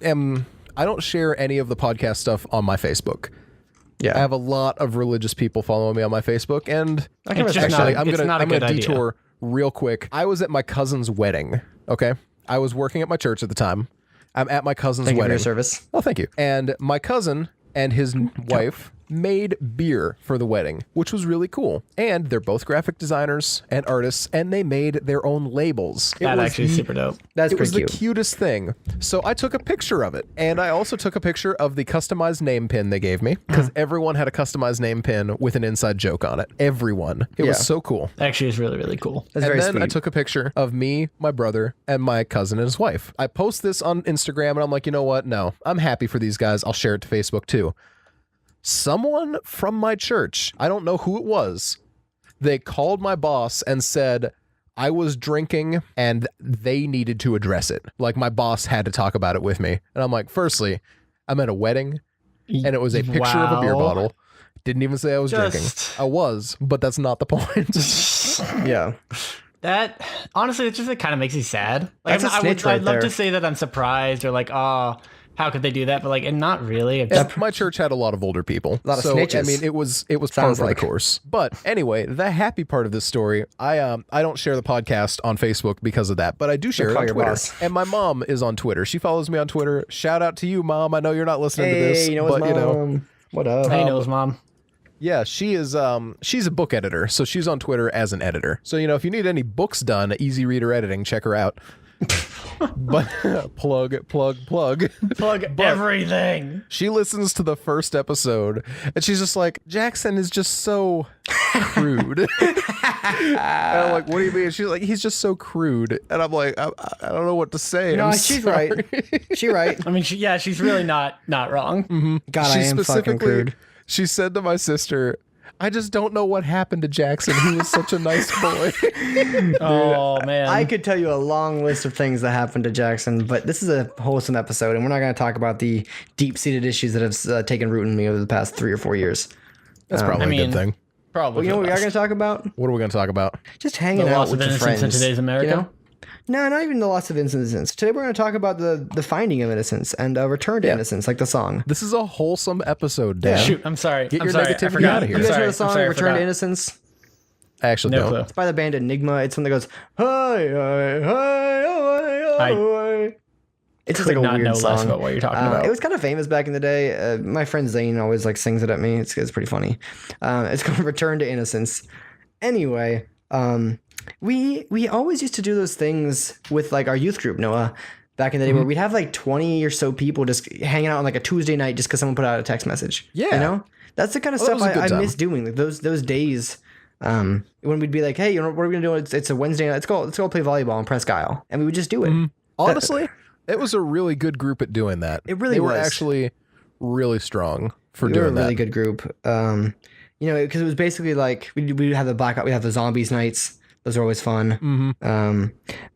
don't share any of the podcast stuff on my Facebook. Yeah. I have a lot of religious people following me on my Facebook, and I can It's respect just that. not- I'm good gonna idea. detour real quick. I was at my cousin's wedding. Okay, I was working at my church at the time. I'm at my cousin's Thank you for wedding. your service. Oh, thank you. And my cousin and his wife made beer for the wedding, which was really cool. And they're both graphic designers and artists, and they made their own labels. that actually is super dope. That's It was pretty the cute. cutest thing. So I took a picture of it, and I also took a picture of the customized name pin they gave me, because everyone had a customized name pin with an inside joke on it. Everyone. It was Yeah. so cool. That actually is really, really cool. That's And very then sweet. I took a picture of me, my brother, and my cousin and his wife. I post this on Instagram, and I'm like, you know what? No, I'm happy for these guys. I'll share it to Facebook too. Someone from my church, I don't know who it was, they called my boss and said I was drinking and they needed to address it. Like my boss had to talk about it with me. And I'm like, firstly, I'm at a wedding and it was a picture of a beer Wow. bottle. Didn't even say I was drinking. I was, but that's not the point. Yeah. That honestly, it just kind of makes me sad. Like That's a snitch right I'd love there. to say that I'm surprised or like, oh, how could they do that? But like, and not really. It's And my church had a lot of older people. A lot of so, snitches. I mean, it was par Sounds for like. the course. But anyway, the happy part of this story, I don't share the podcast on Facebook because of that, but I do share it call on your Twitter. boss. And my mom is on Twitter. She follows me on Twitter. Shout out to you, Mom. I know you're not listening to this, Hey, you know what's but mom? What up? Hey, knows, mom. yeah, she is. She's a book editor, so she's on Twitter as an editor. So if you need any books done, easy reader editing, check her out. But plug. Plug everything. She listens to the first episode and she's just like, Jackson is just so crude. And I'm like, what do you mean? She's like, he's just so crude. And I'm like, I don't know what to say. No, I'm she's sorry. right. She right. I mean, she's really not wrong. God, She I am fucking crude. She said to my sister, I just don't know what happened to Jackson. He was such a nice boy. Oh man, I could tell you a long list of things that happened to Jackson, but this is a wholesome episode, and we're not going to talk about the deep-seated issues that have taken root in me over the past 3 or 4 years. That's probably a good thing. probably. Well, you know what we are going to talk about? What are we going to talk about? Just hanging The out loss with of your innocence friends. in today's America? You know? No, not even the loss of innocence. Today we're going to talk about the finding of innocence and return to innocence, like the song. This is a wholesome episode, Dan. Shoot, I'm sorry. Get I'm your sorry. negativity I forgot. outta here. You guys I'm heard the sorry. song I'm sorry, I Return to forgot. Innocence? I actually No don't. clue. It's by the band Enigma. It's one that goes, hi, hi, hi, hi, hi. It's just like a Could not weird know song. less about what you're talking about. It was kind of famous back in the day. My friend Zane always like sings it at me. It's pretty funny. It's called Return to Innocence. Anyway, we always used to do those things with like our youth group, Noah, back in the day, where we'd have like 20 or so people just hanging out on like a Tuesday night just because someone put out a text message. Yeah. You know? That's the kind of Well, that stuff was a good I time. miss doing. Like those days when we'd be like, hey, you know what we're gonna do? It's a Wednesday night. Let's go play volleyball in Presque Isle, and we would just do it. Honestly, it was a really good group at doing that. It really they were was. actually really strong for We were a doing that. really good group. You know, because it was basically like we'd have the blackout, we'd have the zombies nights. Those are always fun.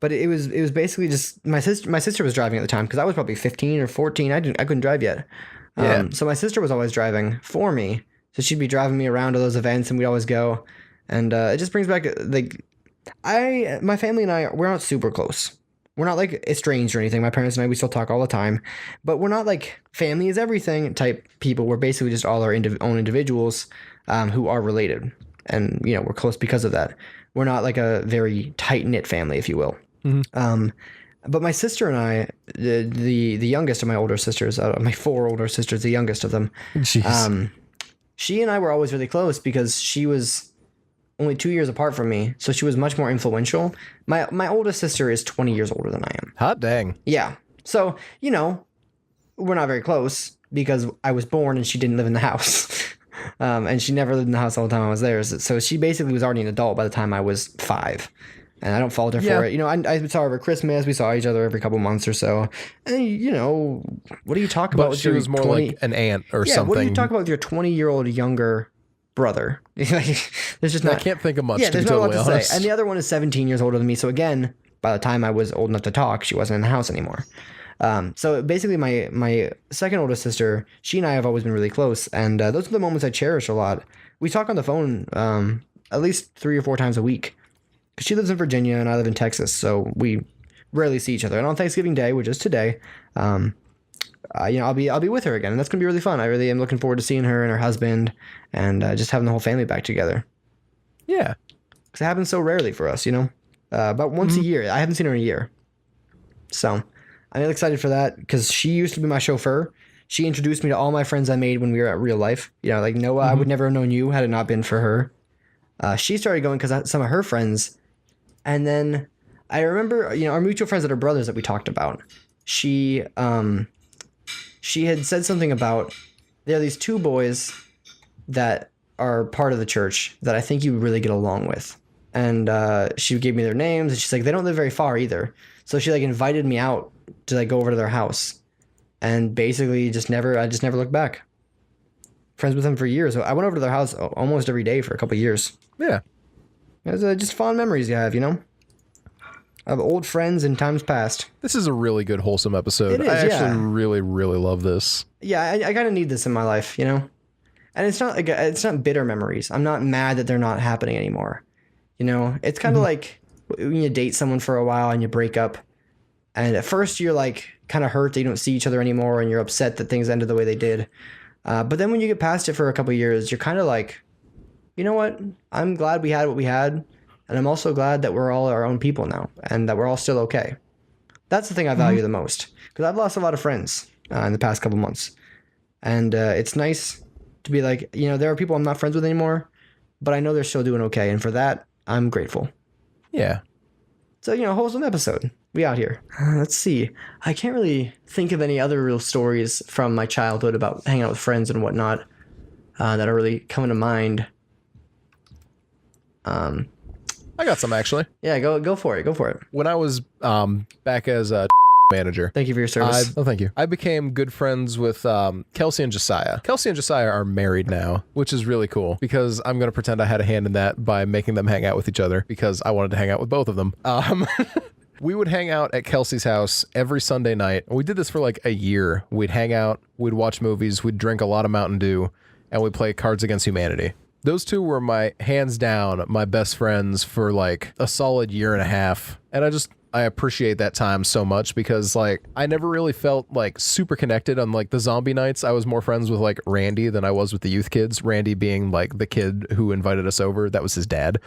But it was basically just my sister was driving at the time because I was probably 15 or 14. I couldn't drive yet. Yeah. So my sister was always driving for me. So she'd be driving me around to those events, and we'd always go. And it just brings back like my family and we're not super close. We're not like estranged or anything. My parents and I, we still talk all the time, but we're not like family is everything type people. We're basically just all our own individuals who are related, and you know we're close because of that. We're not like a very tight knit family, if you will. But my sister and I, the youngest of my older sisters, my 4 older sisters, the youngest of them, Jeez. she and I were always really close because she was only 2 years apart from me, so she was much more influential. My oldest sister is 20 years older than I am. Hot dang. Yeah. So, you know, we're not very close because I was born and she didn't live in the house. And she never lived in the house all the time I was there. So she basically was already an adult by the time I was 5. And I don't fault her Yeah. for it. You know, I saw her over Christmas. We saw each other every couple months or so. And, you know, what do you talk about But with she your was more 20 like an aunt or yeah, something. what do you talk about with your 20-year-old younger brother? There's just I not... can't think of much, Yeah, to there's be not a lot totally to honest. say. And the other one is 17 years older than me. So again, by the time I was old enough to talk, she wasn't in the house anymore. So basically, my second oldest sister, she and I have always been really close, and those are the moments I cherish a lot. We talk on the phone at least 3 or 4 times a week. 'Cause she lives in Virginia and I live in Texas, so we rarely see each other. And on Thanksgiving Day, which is today, you know, I'll be with her again, and that's gonna be really fun. I really am looking forward to seeing her and her husband, and just having the whole family back together. Yeah. Because it happens so rarely for us, you know? About once a year. I haven't seen her in a year. So I'm really excited for that because she used to be my chauffeur. She introduced me to all my friends I made when we were at real life. You know, like Noah, I would never have known you had it not been for her. She started going because some of her friends. And then I remember, you know, our mutual friends that are brothers that we talked about. She had said something about there are these 2 boys that are part of the church that I think you would really get along with. And she gave me their names, and she's like, they don't live very far either. So she like invited me out to like go over to their house, and basically I just never looked back. Friends with them for years. So I went over to their house almost every day for a couple of years. Yeah. It was just fond memories you have, you know, of old friends in times past. This is a really good, wholesome episode. It is, I actually yeah. really, really love this. Yeah, I kind of need this in my life, you know? And it's not like it's not bitter memories. I'm not mad that they're not happening anymore. You know, it's kind of like when you date someone for a while and you break up, and at first you're like kind of hurt that you don't see each other anymore, and you're upset that things ended the way they did. But then when you get past it for a couple of years, you're kind of like, you know what? I'm glad we had what we had, and I'm also glad that we're all our own people now, and that we're all still okay. That's the thing I value the most, because I've lost a lot of friends in the past couple months, and it's nice to be like, you know, there are people I'm not friends with anymore, but I know they're still doing okay, and for that, I'm grateful. Yeah. So, you know, wholesome episode. We out here. Let's see. I can't really think of any other real stories from my childhood about hanging out with friends and whatnot that are really coming to mind. I got some, actually. Yeah, go for it. Go for it. When I was back as a manager. Thank you for your service. Thank you. I became good friends with Kelsey and Josiah. Kelsey and Josiah are married now, which is really cool because I'm going to pretend I had a hand in that by making them hang out with each other because I wanted to hang out with both of them. We would hang out at Kelsey's house every Sunday night. We did this for like a year. We'd hang out, we'd watch movies, we'd drink a lot of Mountain Dew, and we'd play Cards Against Humanity. Those two were hands down, my best friends for like a solid year and a half. And I appreciate that time so much because like I never really felt like super connected on like the zombie nights. I was more friends with like Randy than I was with the youth kids. Randy being like the kid who invited us over. That was his dad.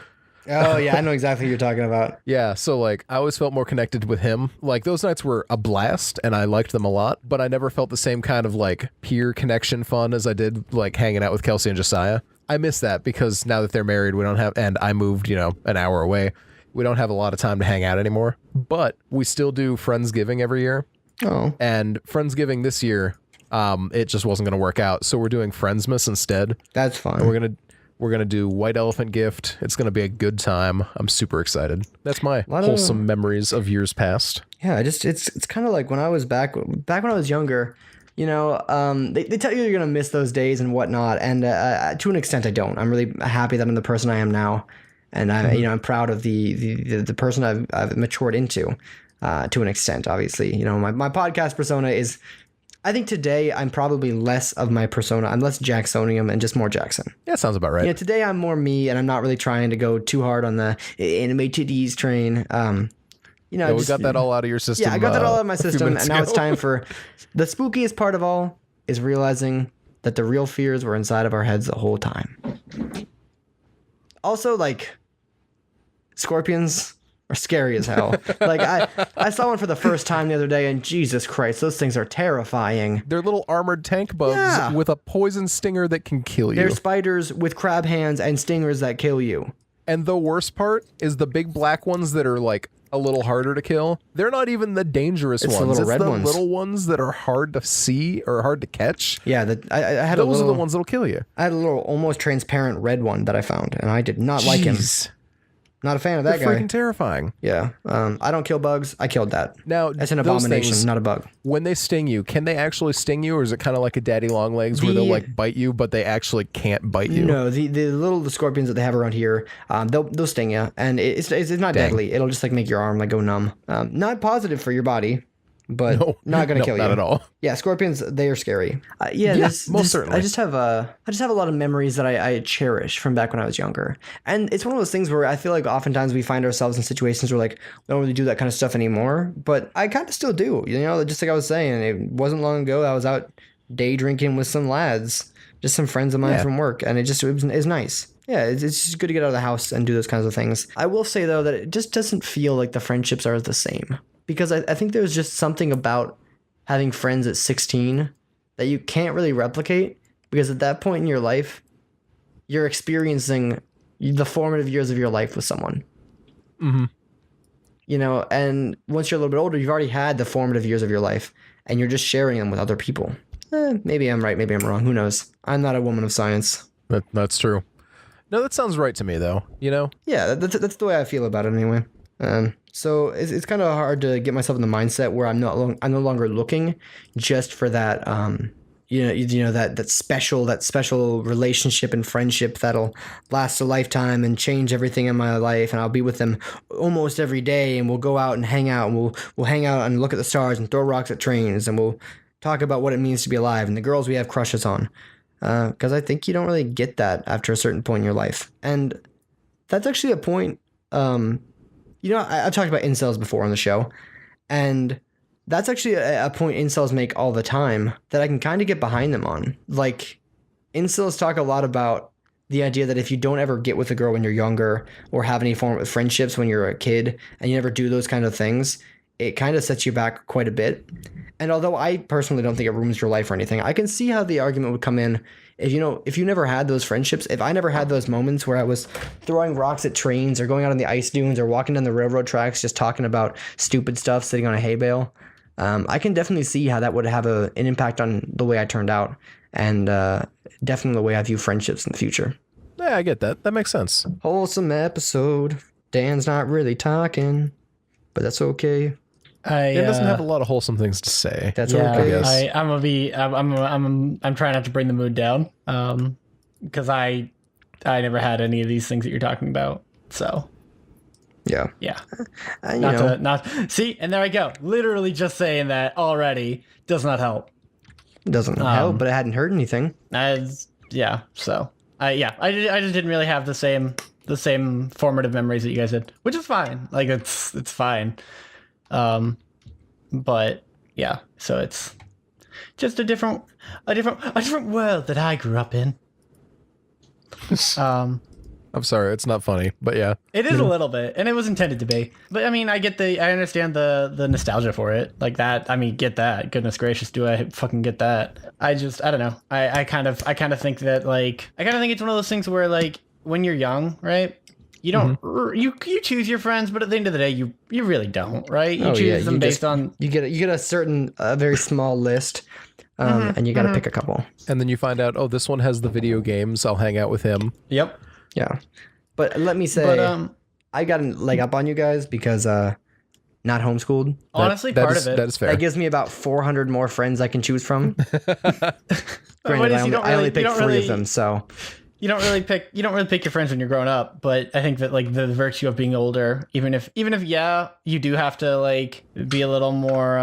Oh, yeah, I know exactly what you're talking about. Yeah, so like I always felt more connected with him. Like those nights were a blast and I liked them a lot, but I never felt the same kind of like peer connection fun as I did like hanging out with Kelsey and Josiah. I miss that because now that they're married, we don't have, and I moved, an hour away. We don't have a lot of time to hang out anymore, but we still do Friendsgiving every year. Oh. And Friendsgiving this year, it just wasn't going to work out. So we're doing Friendsmas instead. That's fun. And we're gonna do White Elephant Gift. It's gonna be a good time. I'm super excited. That's my wholesome memories of years past. Yeah, it's kind of like when I was back when I was younger. They tell you you're gonna miss those days and whatnot, and to an extent, I don't. I'm really happy that I'm the person I am now, and I'm proud of the person I've matured into, to an extent. Obviously, my podcast persona is. I think today I'm probably less of my persona. I'm less Jacksonium and just more Jackson. Yeah, sounds about right. Today I'm more me, and I'm not really trying to go too hard on the anime titties train. We got that all out of your system. Yeah, I got that all out of my system, and now it's time for for the spookiest part of all is realizing that the real fears were inside of our heads the whole time. Also, like, scorpions are scary as hell. Like, I saw one for the first time the other day, and Jesus Christ, those things are terrifying. They're little armored tank bugs with a poison stinger that can kill you. They're spiders with crab hands and stingers that kill you. And the worst part is the big black ones that are like a little harder to kill. They're not even the dangerous ones. The little red ones. Little ones that are hard to see or hard to catch. Yeah, I had those are the ones that'll kill you. I had a little almost transparent red one that I found, and I did not like him. Not a fan of that guy. Freaking terrifying. Yeah. I don't kill bugs. I killed that. Now, that's an abomination, not a bug. When they sting you, can they actually sting you, or is it kind of like a daddy long legs where they'll like bite you, but they actually can't bite you? No, the scorpions that they have around here, they'll sting you, and it's not deadly. It'll just like make your arm like go numb. Not positive for your body, but not gonna kill you. Not at all. Yeah, scorpions, they are scary. Most certainly. I just have a lot of memories that I cherish from back when I was younger, and it's one of those things where I feel like oftentimes we find ourselves in situations where like we don't really do that kind of stuff anymore, but I kind of still do. Just like I was saying, it wasn't long ago I was out day drinking with some lads, just some friends of mine from work, and it was nice. Yeah, it's just good to get out of the house and do those kinds of things. I will say though that it just doesn't feel like the friendships are the same. Because I think there's just something about having friends at 16 that you can't really replicate, because at that point in your life, you're experiencing the formative years of your life with someone. Mm-hmm. And once you're a little bit older, you've already had the formative years of your life, and you're just sharing them with other people. Maybe I'm right, maybe I'm wrong. Who knows? I'm not a woman of science. That's true. No, that sounds right to me, though. Yeah, that's the way I feel about it anyway. So it's kind of hard to get myself in the mindset where I'm no longer looking just for that that special relationship and friendship that'll last a lifetime and change everything in my life, and I'll be with them almost every day, and we'll go out and hang out, and we'll hang out and look at the stars and throw rocks at trains, and we'll talk about what it means to be alive and the girls we have crushes on, because I think you don't really get that after a certain point in your life, and that's actually a point. I've talked about incels before on the show, and that's actually a point incels make all the time that I can kind of get behind them on. Like, incels talk a lot about the idea that if you don't ever get with a girl when you're younger or have any form of friendships when you're a kid and you never do those kind of things, it kind of sets you back quite a bit. And although I personally don't think it ruins your life or anything, I can see how the argument would come in if you never had those friendships, if I never had those moments where I was throwing rocks at trains or going out on the ice dunes or walking down the railroad tracks just talking about stupid stuff sitting on a hay bale, I can definitely see how that would have an impact on the way I turned out, and definitely the way I view friendships in the future. Yeah, I get that. That makes sense. Wholesome episode. Dan's not really talking, but that's okay. Dan doesn't have a lot of wholesome things to say. That's yeah, okay. guess. I'm trying not to bring the mood down. Because I never had any of these things that you're talking about. So Yeah. See, and there I go. Literally just saying that already does not help. Doesn't help, but I hadn't heard anything. So I just didn't really have the same formative memories that you guys did, which is fine. Like it's fine. But yeah, so it's just a different world that I grew up in. I'm sorry, it's not funny, but yeah. It is a little bit, and it was intended to be. But I mean, I understand the nostalgia for it, like that. I mean, get that. Goodness gracious, do I fucking get that? I don't know. I kind of think that it's one of those things where like when you're young, right? You don't you choose your friends, but at the end of the day, you really don't, right? You choose them based on you get a certain very small list. And you got to pick a couple. And then you find out, oh, this one has the video games. I'll hang out with him. Yep. Yeah. But let me say, I got a leg up on you guys because not homeschooled. Honestly, part of it. That is fair. That gives me about 400 more friends I can choose from. Granted, I only picked 3 of them, so... You don't really pick your friends when you're growing up, but I think that like the virtue of being older, even if you do have to like be a little more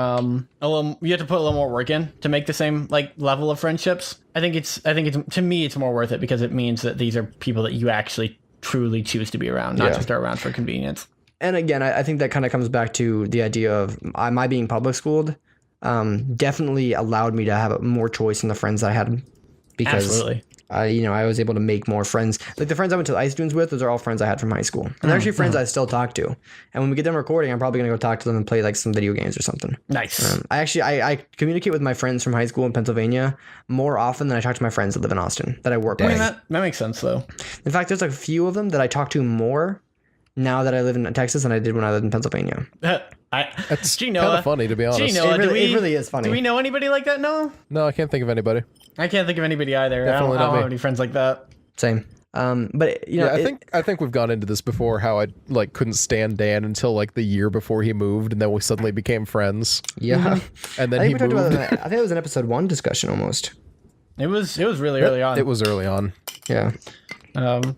you have to put a little more work in to make the same like level of friendships. I think it's to me it's more worth it because it means that these are people that you actually truly choose to be around, not just are around for convenience. And again, I think that kind of comes back to the idea of my being public schooled definitely allowed me to have more choice in the friends I had because Absolutely. I was able to make more friends. Like the friends I went to the Ice Dunes with, those are all friends I had from high school. And they're actually friends I still talk to. And when we get them recording, I'm probably going to go talk to them and play like some video games or something. Nice. I communicate with my friends from high school in Pennsylvania more often than I talk to my friends that live in Austin that I work with. That makes sense though. In fact, there's like a few of them that I talk to more now that I live in Texas than I did when I lived in Pennsylvania. That's kind of funny, to be honest. Noah, it really is funny. Do we know anybody like that, Noah? No, I can't think of anybody. I can't think of anybody either. Definitely I don't not have me. any friends like that. Same. But I think we've gone into this before. How I like couldn't stand Dan until like the year before he moved, and then we suddenly became friends. Yeah. And then I he think we talked moved. about that. I think it was an episode 1 discussion almost. It was really early on. It was early on. Yeah. But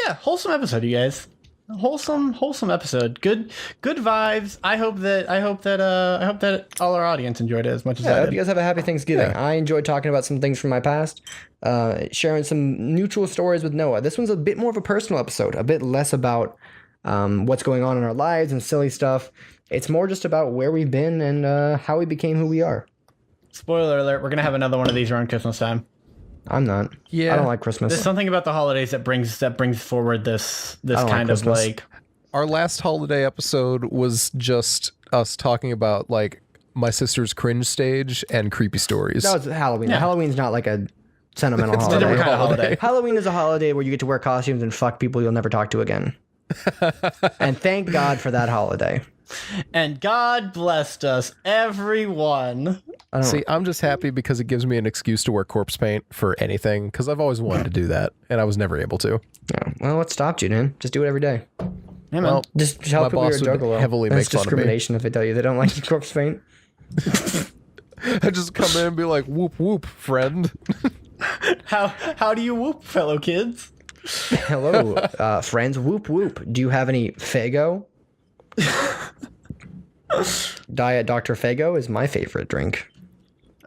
yeah, wholesome episode, you guys. Wholesome episode. Good vibes. I hope that all our audience enjoyed it as much as I I hope did. you guys have a happy Thanksgiving. Yeah. I enjoyed talking about some things from my past, sharing some neutral stories with Noah. This one's a bit more of a personal episode, a bit less about what's going on in our lives and silly stuff. It's more just about where we've been and how we became who we are. Spoiler alert: we're gonna have another one of these around Christmas time. I'm not. Yeah. I don't like Christmas. There's something about the holidays that brings forward this like kind of Christmas. like. Our last holiday episode was just us talking about like my sister's cringe stage and creepy stories. That was Halloween. Yeah. Halloween's not like a sentimental It's a holiday. different kind of holiday. Halloween is a holiday where you get to wear costumes and fuck people you'll never talk to again. And thank God for that holiday. And God blessed us, everyone. See, I'm just happy because it gives me an excuse to wear corpse paint for anything because I've always wanted to do that and I was never able to. Yeah. Well, what stopped you, man? Just do it every day. Yeah, man. Well, Just tell my people you're a boss would juggalo. heavily That's make fun of me. discrimination if they tell you they don't like your corpse paint. I just come in and be like, whoop whoop, friend. How do you whoop, fellow kids? Hello, friends. Whoop whoop. Do you have any Fago? Diet Dr. Fago is my favorite drink.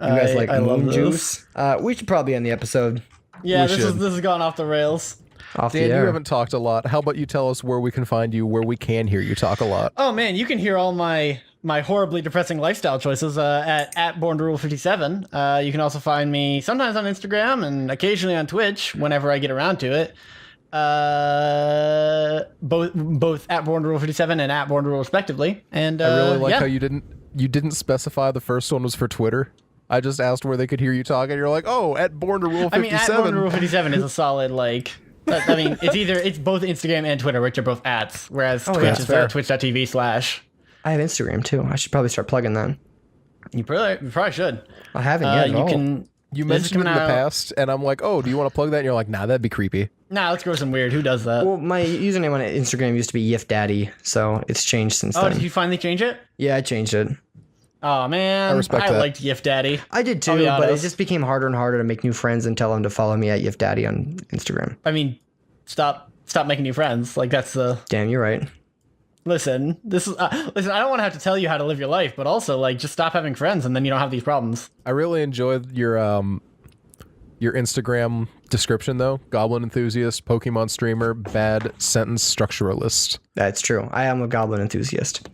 You guys like I love moon those. juice? We should probably end the episode Yeah, We should. this has gone off the rails. off Dan, the you air. haven't talked a lot. How about you tell us where we can find you, where we can hear you talk a lot? Oh man, you can hear all my horribly depressing lifestyle choices at Born to Rule 57. You can also find me sometimes on Instagram and occasionally on Twitch whenever I get around to it. Both at Born to Rule 57 and at Born to Rule respectively. And I really like yeah. how you didn't specify the first one was for Twitter. I just asked where they could hear you talk, and you're like, oh, at Born to Rule 57. I mean, at Born to Rule 57 is a solid like. I mean, it's both Instagram and Twitter, which are both ats, whereas Twitch yeah, is fair. twitch.tv/. I have Instagram too. I should probably start plugging that. You probably should. I haven't yet at You all. can. You This is mentioned it in coming the out- past, and I'm like, oh, do you want to plug that? And you're like, nah, that'd be creepy. Nah, let's go some weird. Who does that? Well, my username on Instagram used to be Yif Daddy, so it's changed since Oh, then. did you finally change it? Yeah, I changed it. Oh man, I respect that. liked Yif Daddy. I did I'll too, be but it honest. just became harder and harder to make new friends and tell them to follow me at Yif Daddy on Instagram. I mean, stop making new friends. Like that's the Damn, you're right. listen. This is listen. I don't want to have to tell you how to live your life, but also like just stop having friends, and then you don't have these problems. I really enjoyed your Instagram description though. Goblin enthusiast, Pokemon streamer, bad sentence structuralist. That's true. I am a goblin enthusiast.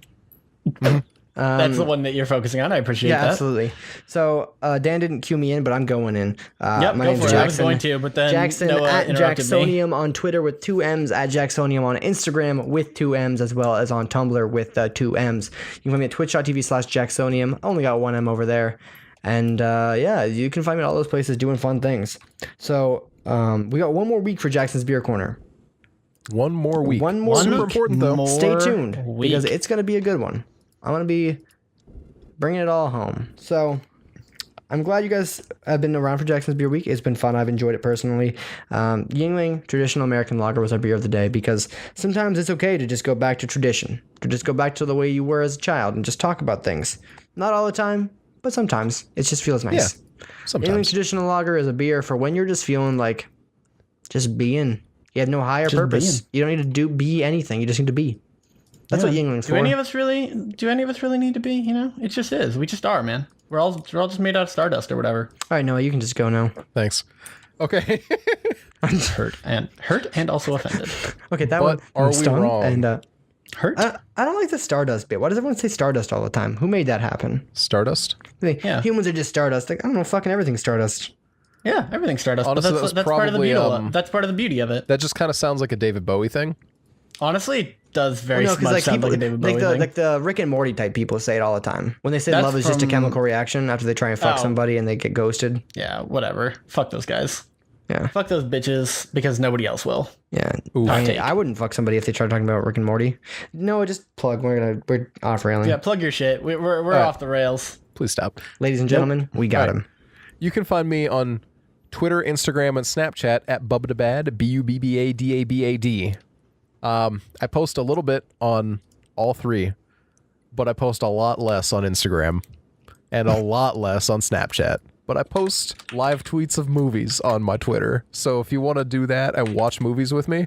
That's the one that you're focusing on. I appreciate Yeah, that. absolutely. So Dan didn't cue me in, but I'm going in. Yep, my go name's for it. I was Jackson. going to, but then Jackson Noah at interrupted me. Jacksonium on Twitter with 2 M's, at Jacksonium on Instagram with 2 M's, as well as on Tumblr with 2 M's. You can find me at twitch.tv/Jacksonium. I only got 1 M over there. And yeah, you can find me at all those places doing fun things. So we got 1 more week for Jackson's Beer Corner. 1 more week. 1 more Super week. important though. More Stay tuned week. because it's going to be a good one. I'm going to be bringing it all home. So I'm glad you guys have been around for Jackson's Beer Week. It's been fun. I've enjoyed it personally. Yingling Traditional American Lager was our beer of the day because sometimes it's okay to just go back to tradition, to just go back to the way you were as a child and just talk about things. Not all the time, but sometimes. It just feels nice. Yeah, Yingling sometimes. Traditional Lager is a beer for when you're just feeling like just being. You have no higher purpose. being. You don't need to be anything. You just need to be. That's what Yingling's Do for. any of us really need to be? You know, it just is. We just are, man. We're all just made out of stardust or whatever. All right, Noah, you can just go now. Thanks. Okay. Hurt and also offended. Okay, that But one. are we stung wrong? And Hurt? I don't like the stardust bit. Why does everyone say stardust all the time? Who made that happen? Stardust? Yeah. Humans are just stardust. Like I don't know, fucking everything's stardust. Yeah, everything's stardust. Honestly, but that was that's part of the probably, beauty. That's part of the beauty of it. That just kind of sounds like a David Bowie thing. Honestly, it does very No, much because like sound people, like a David Bowie like the thing. like the Rick and Morty type people say it all the time when they say That's love is just a from- chemical reaction after they try and fuck Oh. somebody and they get ghosted. Yeah, whatever. Fuck those guys. Yeah, Fuck those bitches because nobody else will. yeah. Ooh. I, mean, take. I wouldn't fuck somebody if they tried talking about Rick and Morty. No, just plug. We're off railing. Yeah, plug your shit. We're right. off the rails. Please stop. Ladies and gentlemen, we got All right. him. You can find me on Twitter, Instagram, and Snapchat at Bubbadabad, Bubbadabad. I post a little bit on all 3, but I post a lot less on Instagram and a lot less on Snapchat. But I post live tweets of movies on my Twitter. So if you want to do that and watch movies with me,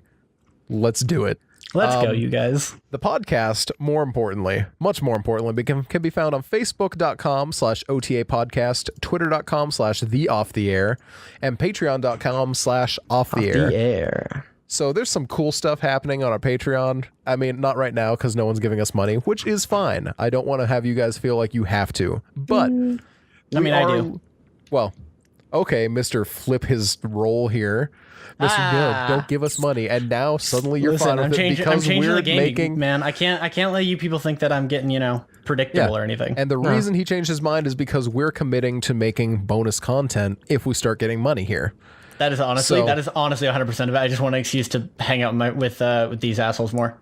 let's do it. Let's go, you guys. The podcast, more importantly, much more importantly, can be found on Facebook.com/OTA podcast, Twitter.com/TheOffTheAir, and Patreon.com/OffTheAir. The air. So there's some cool stuff happening on our Patreon. I mean, not right now because no one's giving us money, which is fine. I don't want to have you guys feel like you have to. But I mean, I do. Well, okay, Mr. Flip his role here. Mr. No, don't give us money. And now suddenly you're Listen, fine I'm with it changing because we're the game, making... man. I can't let you people think that I'm getting, predictable or anything. And the reason he changed his mind is because we're committing to making bonus content if we start getting money here. That is honestly So- 100% of it. I just want an excuse to hang out with these assholes more.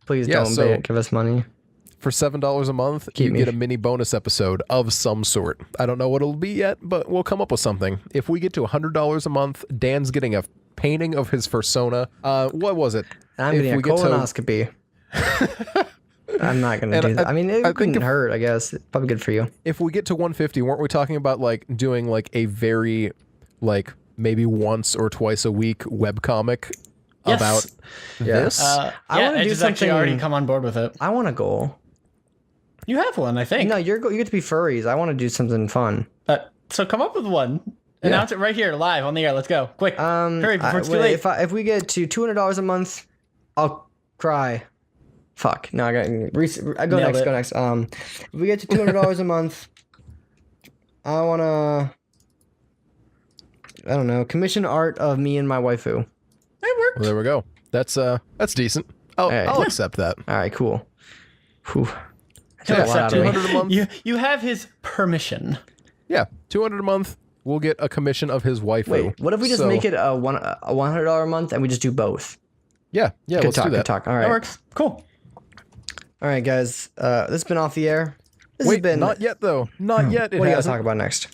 Please Yeah, don't so- give us money. For $7 a month, you me. get a mini bonus episode of some sort. I don't know what it'll be yet, but we'll come up with something. If we get to $100 a month, Dan's getting a painting of his persona. What was it? And I'm If getting a we get to- colonoscopy. I'm not gonna And do that. I mean, it think couldn't if- hurt. I guess probably good for you. If we get to 150, weren't we talking about like doing like a very like maybe once or twice a week webcomic Yes. about this? I I wanna want do to actually already something- come on board with it. I want a goal. You have one, I think. No, you get to be furries. I want to do something fun. So come up with one. Announce it right here, live on the air. Let's go, quick. Hurry before it's too late. If we get to $200 a month, I'll cry. Fuck. No, I got. I go Nailed next. it. Go next. If we get to $200 a month, I wanna. I don't know. Commission art of me and my waifu. It worked. Well, there we go. That's decent. I'll Hey. accept that. All right. Cool. Whew. He'll That's a lot accept out of me. 200 a month. You have his permission. Yeah, 200 a month. We'll get a commission of his waifu. Wait. What if we just make it a $100 a month and we just do both? Yeah, Good let's talk. do that. Good talk. All That right. works. Cool. All right, guys. This has been off the air. This Wait, has been. not yet though. Not yet. It What do you guys hasn't. talk about next?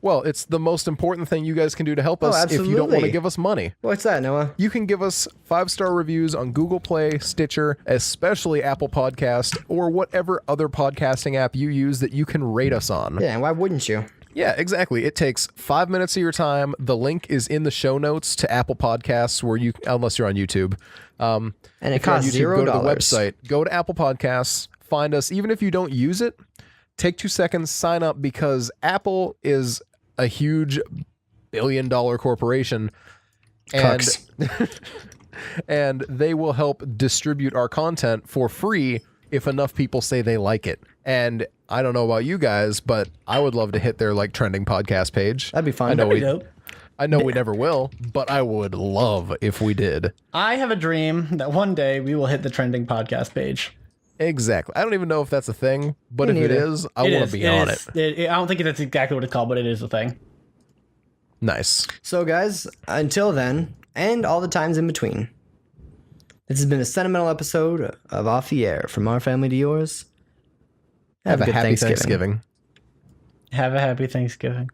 Well, it's the most important thing you guys can do to help us if you don't want to absolutely. give us money. What's that, Noah? You can give us 5-star reviews on Google Play, Stitcher, especially Apple Podcast, or whatever other podcasting app you use that you can rate us on. Yeah, why wouldn't you? Yeah, exactly. It takes 5 minutes of your time. The link is in the show notes to Apple Podcasts, where you, unless you're on YouTube. And it If you're on costs YouTube, $0. Go to the website, go to Apple Podcasts, find us. Even if you don't use it, take 2 seconds, sign up, because Apple is a huge billion-dollar corporation, and Cucks. and they will help distribute our content for free if enough people say they like it. And I don't know about you guys, but I would love to hit their like trending podcast page. That'd be fun. I know we never will, but I would love if we did. I have a dream that one day we will hit the trending podcast page. Exactly. I don't even know if that's a thing, but Me if it neither. is, I want to be on it. I don't think that's exactly what it's called, but it is a thing. Nice. So, guys, until then, and all the times in between, this has been a sentimental episode of Off the Air, from our family to yours. Have a good happy Thanksgiving. Have a happy Thanksgiving.